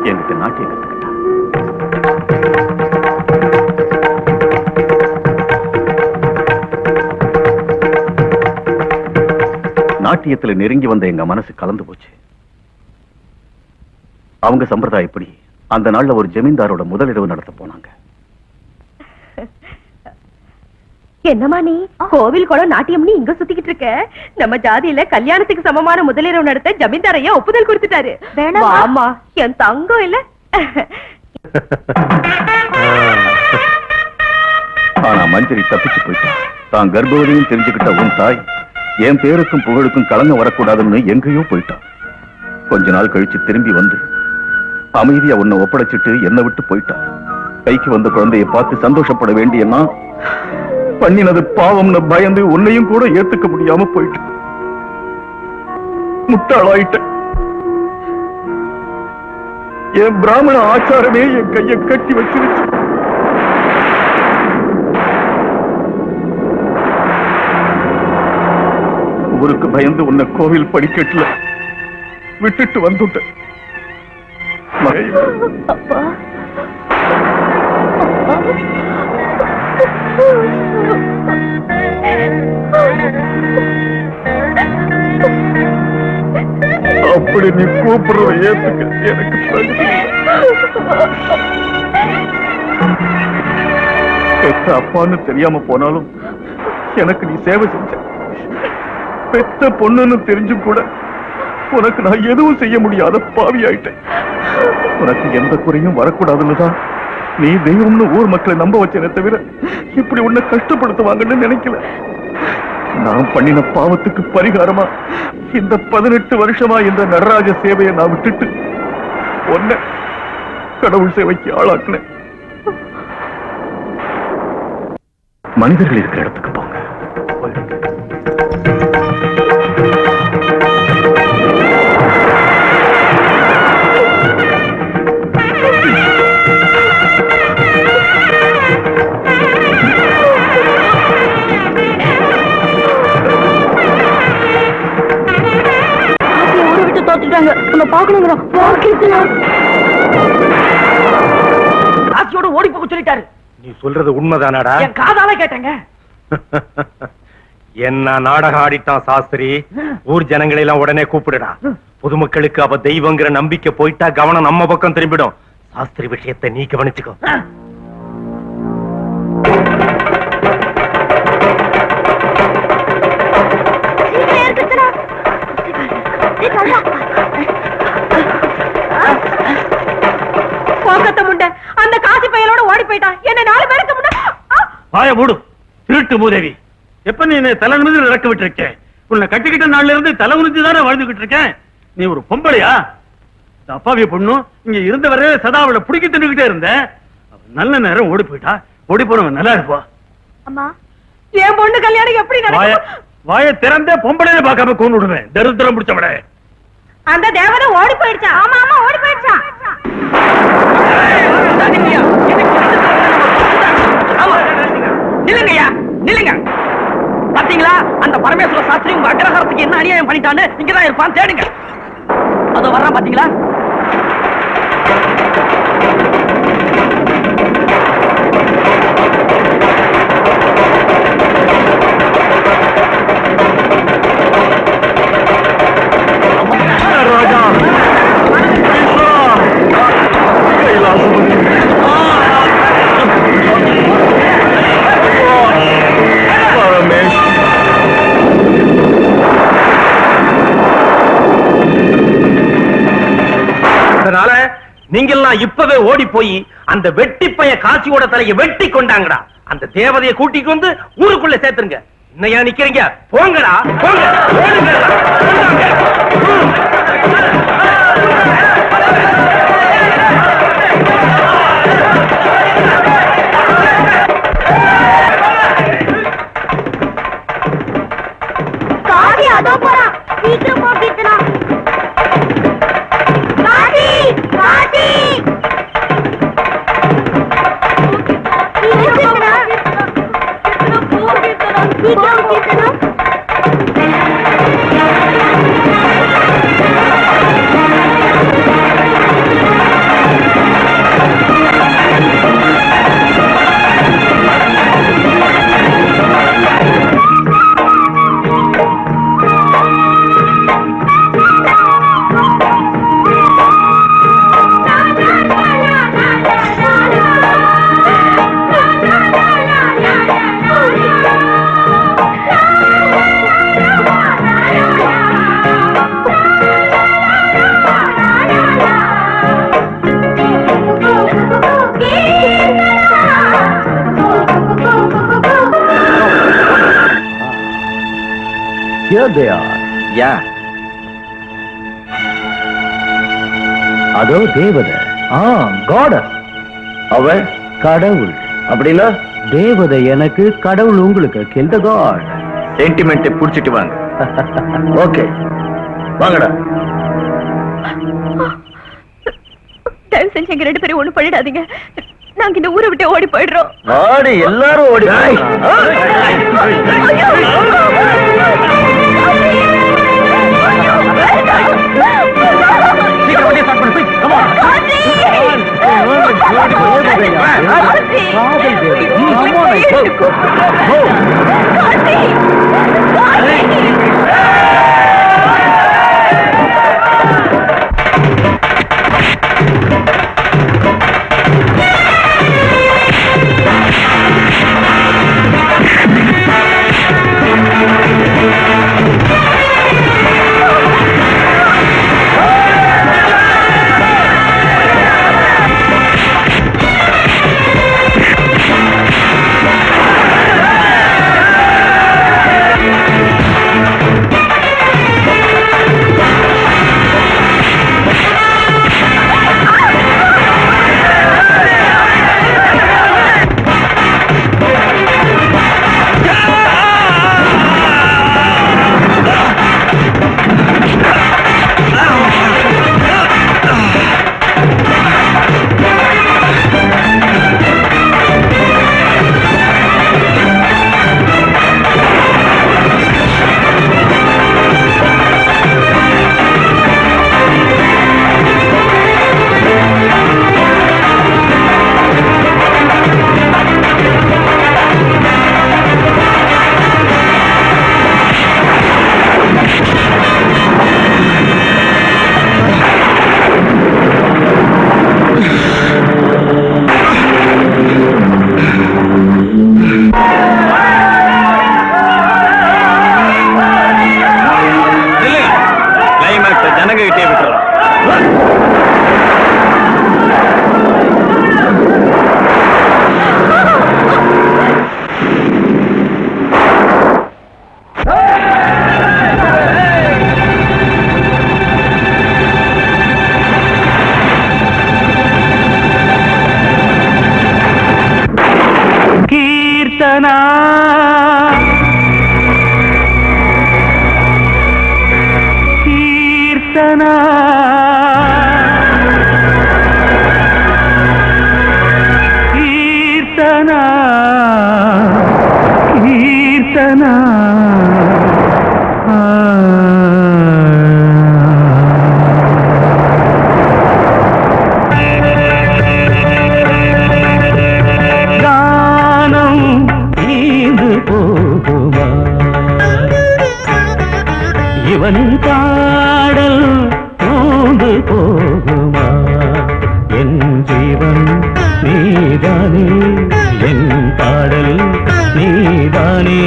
என்கிட்ட நாட்டிய கத்துக்கிட்டா. நாட்டியத்துல நெருங்கி வந்த எங்க மனசு கலந்து போச்சு. அவங்க சம்பிரதாயப்படி அந்த நாள்ல ஒரு ஜமீன்தாரோட முதலிரவு நடத்த போனாங்க. என்னமா நீ கோவில் குளம் நாட்டியம்னு இங்க சுத்திக்கிட்டு இருக்க? நம்ம ஜாதியில கல்யாணத்துக்கு சமமான முதலிரவு நடத்த ஜமீன்தாரையா ஒப்புதல் கொடுத்துட்டாரு. ஆமா, என் தங்கம் இல்ல. ஆனா மஞ்சரி தப்பிச்சு போயிட்டான். தான் கர்ப்பவதியும் தெரிஞ்சுக்கிட்ட உன் தாய் என் பேருக்கும் புகழுக்கும் கலங்க வரக்கூடாதுன்னு எங்கேயோ போயிட்டான். கொஞ்ச நாள் கழிச்சு திரும்பி வந்து அமைதியா உன்னை ஒப்படைச்சிட்டு என்னை விட்டு போயிட்டான். கைக்கு வந்த குழந்தையை பார்த்து சந்தோஷப்பட வேண்டியன்னா பண்ணினது பாவம்னு பயந்து உன்னையும் கூட ஏத்துக்க முடியாம போயிட்டு முட்டாளாயிட்ட. என் பிராமண ஆச்சாரமே என் கையை கட்டி வச்சிருச்சு. ஊருக்கு பயந்து உன்னை கோவில் படிக்கட்டுல விட்டுட்டு வந்துட்டேன். அப்படி நீ கூப்பிடுற ஏத்துக்க எனக்கு பெத்த அப்பான்னு தெரியாம போனாலும் எனக்கு நீ சேவை செஞ்ச. பெத்த பொண்ணுன்னு தெரிஞ்சும் கூட உனக்கு நான் எதுவும் செய்ய முடியாத பாவி ஆயிட்டேன். உனக்கு எந்த குறையும் வரக்கூடாதுன்னுதான் நீ தெய்வம்னு ஊர் மக்களை நம்ப வச்சேனே தவிர இப்படி உன்னை கஷ்டப்படுத்துவாங்கன்னு நினைக்கல. நான் பண்ணின பாவத்துக்கு பரிகாரமா இந்த 18 வருஷமா இந்த நடராஜ சேவையை நான் விட்டுட்டு உன்னை கடவுள் சேவைக்கு ஆளாக்குனேன். மனிதர்கள் இருக்கிற இடத்துக்கு போங்க. ராசியோட ஓடி போக சொல்லிட்டாரு. நீ சொல்றது உண்மைதானாடா? என் காதால கேட்டேங்க. என்ன நாடகம் ஆடிட்டான் சாஸ்திரி. ஊர் ஜனங்களை எல்லாம் உடனே கூப்பிடுடா. பொதுமக்களுக்கு அவ தெய்வங்கிற நம்பிக்கை போயிட்டா கவனம் நம்ம பக்கம் திரும்பிடும். சாஸ்திரி விஷயத்தை நீ கவனிச்சுக்கோ. அந்த காசி பையலோட ஓடி போயிட்டான். என்ன 4 பேருக்கு முன்னாடி வாய மூடு திருட்டு மூதேவி. எப்ப நீ தலை நிமிர்ந்து இறக்க விட்டுருக்கேன்? உன்னை கட்டிக்கிட்ட நாள்ல இருந்து தலை உணிஞ்சு தானே வாழ்ந்துகிட்டு இருக்கேன். நீ ஒரு பொம்பளையா? அப்பாவிய பொண்ணு இங்க இருந்த வரை சதா அவளை பிடிக்க தின்னுகிட்டே இருந்த. நல்ல நேரம் ஓடி போயிட்டா. ஓடி போனவன் நல்லா இருப்பா. அம்மா, என் பொண்ணு கல்யாணம் எப்படி நடக்கும்? வாய திறந்தே பொம்பளைய பார்க்காம கொண்டு விடுவேன். தரித்திரம் பிடிச்சவட. அந்த தேவதை ஓடி போயிடுச்சா? ஆமா ஆமா ஓடி போயிடுச்சா? நில்லுங்கய்யா, நில்லுங்க. பாத்தீங்களா அந்த பரமேஸ்வர சாஸ்திரி உங்க அக்ரஹாரத்துக்கு என்ன அநியாயம் பண்ணிட்டான்னு? இங்கதான் இருப்பான், தேடுங்க. அதோ வர்றான் பாத்தீங்களா? நீங்கெல்லாம் இப்பவே ஓடி போய் அந்த வெட்டி பைய காசியோட தலையை வெட்டி கொண்டாங்கடா. அந்த தேவதையை கூட்டிட்டு வந்து ஊருக்குள்ள சேர்த்துருங்க. இன்னையா நிக்கிறீங்க? போங்கடா, போங்க, காசி அதோ போறா. சீக்கிரம் போக்கிட்டனா. காசி காசி சீக்கிரம் போக்கிட்டனா. Here they are. Yeah. அதோ தேவதை. காடஸ். அவ கடவுள். அப்படின்னா தேவதை எனக்கு, கடவுள் உங்களுக்கு. Kill the god. சென்டிமெண்ட் புடிச்சிட்டு வாங்க. ஓகே, வாங்கடா. தயவு செஞ்சு எங்க 2 பேரும் ஒண்ணு பண்ணிடாதீங்க. நாங்க இந்த ஊரை விட்டு ஓடி போயிடுறோம். ஆடி எல்லாரும் ஓடி. ஐயோ! இவனின் பாடல் தூண்டு போகுமா? என் ஜீவன் நீதானே, என் பாடல் நீதானே,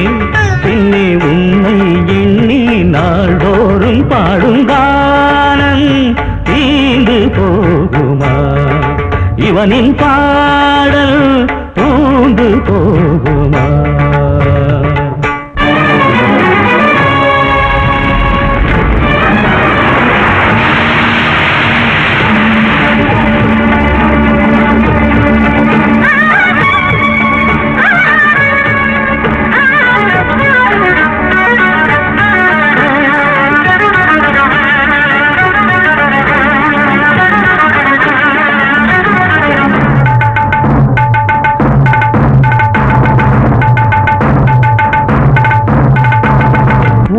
பின்னே உன்னை எண்ணி நாள்தோறும் பாடும் கானம் தீண்டு போகுமா? இவனின் பாடல் தூண்டு போகுமா?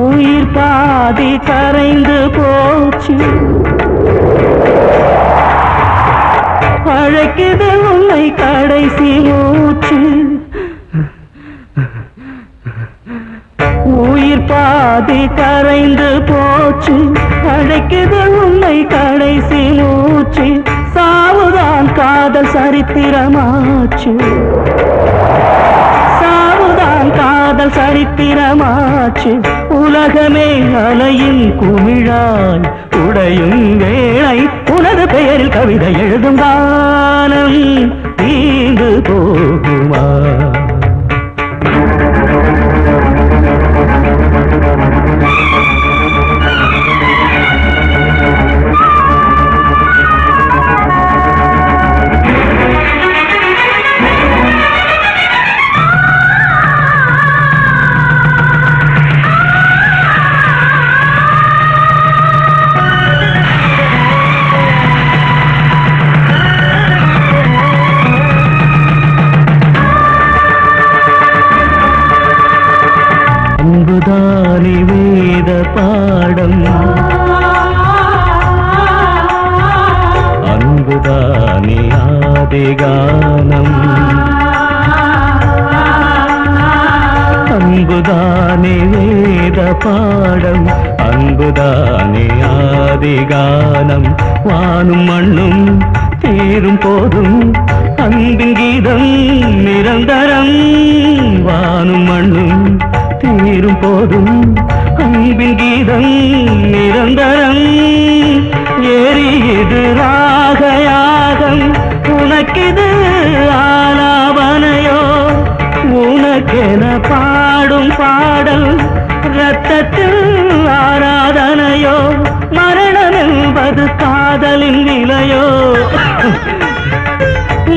உயிர் பாதி கரைந்து போச்சு, அழைக்குது உன்னை கடைசி மூச்சு. உயிர் பாதி கரைந்து போச்சு, அழைக்குது உன்னை கடைசி மூச்சு. சாவுதான் காதல் சரித்திரமாச்சு, சாவுதான் காதல் சரித்திரமாச்சு. உலகமே அலையின் குமிழாய் உடையும் வேளை, உனது பெயரில் கவிதை எழுதும் காலம் தீண்டு போகுமா? பாடம் அன்புதானே ஆதிகானம் வானும் மண்ணும் தீரும் போதும் அன்பின் கீதம் நிரந்தரம் வானும் மண்ணும் தீரும் போதும் அன்பின் கீதம் நிரந்தரம் எரியுது ராகயாகம் உனக்கிது ஆலாபனையோ உனக்கென பாடும் பாடல் ரத்தத்தில் ஆராதனையோ மரணம் என்பது காதலின் நிலையோ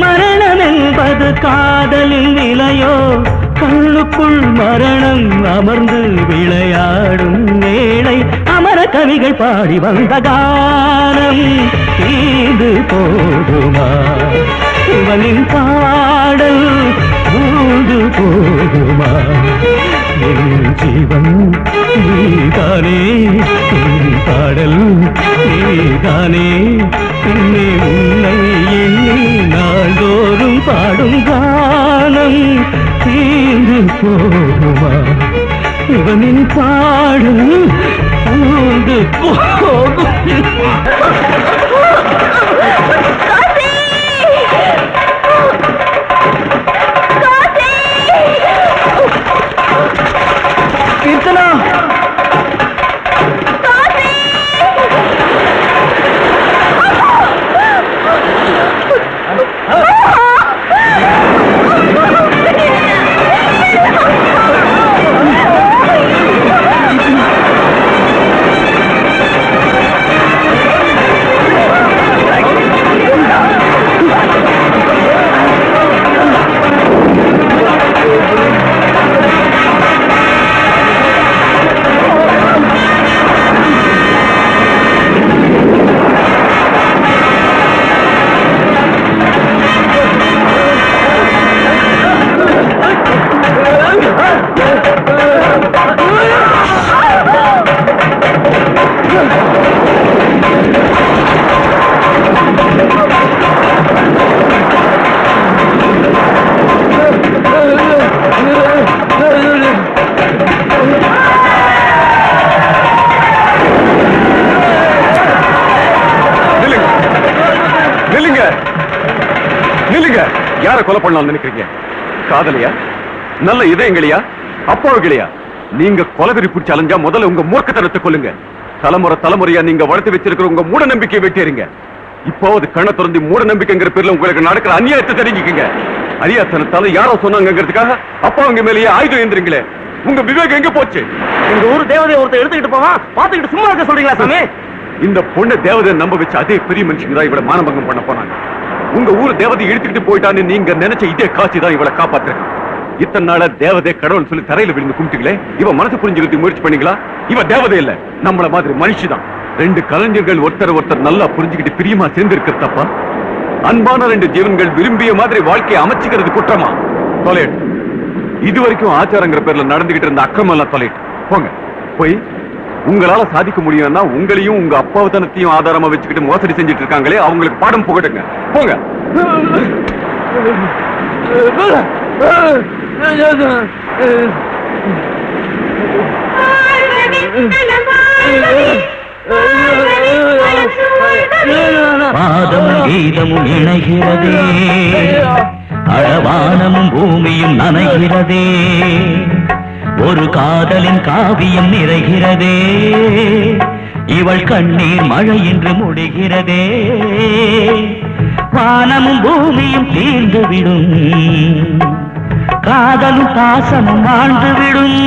மரணம் என்பது காதலின் நிலையோ கண்ணுக்குள் மரணம் அமர்ந்து விளையாடும் வேளை அமர கவிகள் பாடி வந்த கானம் தீர்ந்து போகுமா இவனின் பாடல் ஊது போகுமா என் ஜீவன் நீதானே என் பாடல் நீதானே என்னை உன்னை எண்ணி நாள்தோறும் பாடும் கானம் தீர்ந்து போகுமா இவனின் பாடல் ஊது போகுமா கீர்த்தனா யார கொலை பண்ணலாம் நினைக்கிறீங்க? காதலியா? நல்ல இதயங்களையா? அப்பாவுகளையா? நீங்க கொலவெறி பிடிச்சு அலைஞ்சா முதல்ல உங்க மூர்க்கத்தனத்தை கொல்லுங்க. தலைமுறை தலைமுறையா நீங்க வளர்த்து வச்சிருக்கிற உங்க மூட நம்பிக்கையை வெட்டிடுங்க. இப்போது கண்ணை திறந்து மூட நம்பிக்கைங்கிற பேர்ல உங்களுக்கு நடக்கிற அநியாயத்தை தெரிஞ்சுக்கீங்க. அரியாத்தனத்தால யாரோ சொன்னாங்கிறதுக்காக அப்பாவுங்க மேலேயே ஆயுதம் ஏந்திரீங்களே. உங்க விவேகம் எங்க போச்சு? உங்க ஊர் தேவதையை ஒருத்தர் எடுத்துக்கிட்டு போவான், பாத்துக்கிட்டு சும்மா இருக்க சொல்றீங்களா சாமி? இந்த பொண்ணு தேவதையை நம்ப வச்சு அதே பெரிய மனுஷங்க தான் இவளை மானபங்கம் பண்ண போனாங்க. உங்க ஊர் தேவதை இழுத்துக்கிட்டு போயிட்டான்னு நீங்க நினைச்ச இதே காட்சி தான் இவளை காப்பாத்துறேன். இத்தனை நாள தேவதை கடவுள் சொல்லி தரையில விழுந்து கும்பிட்டீங்களே, இவ மனசு புரிஞ்சுக்கிட்டு முயற்சி பண்ணீங்களா? இவ தேவதை இல்ல, நம்மள மாதிரி மனுஷிதான். ரெண்டு கலைஞர்கள் ஒருத்தர் நல்லா புரிஞ்சுக்கிட்டு பிரியமா சேர்ந்திருக்க தப்பா? அன்பான ரெண்டு ஜீவன்கள் விரும்பிய மாதிரி வாழ்க்கையை அமைச்சுக்கிறது குற்றமா? தொலைட்டு இது வரைக்கும் ஆச்சாரங்கிற பேர்ல நடந்துகிட்டு இருந்த அக்கிரமம் எல்லாம் தொலைட்டு போங்க. போய் உங்களால சாதிக்க முடியும்னா உங்களையும் உங்க அப்பாவத்தனத்தையும் ஆதாரமா வச்சுக்கிட்டு மோசடி செஞ்சுட்டு இருக்காங்களே அவங்களுக்கு பாடம் புகட்டுங்க. போங்க. பாதமும் கீதமும் இணைகிறதே, அழவானமும் பூமியும் நனைகிறதே, ஒரு காதலின் காவியம் நிறைகிறதே, இவள் கண்ணீர் மழை என்று முடிகிறதே, வானமும் பூமியும் தீர்ந்துவிடும், காதலும் பாசமும் வாழ்ந்துவிடும்.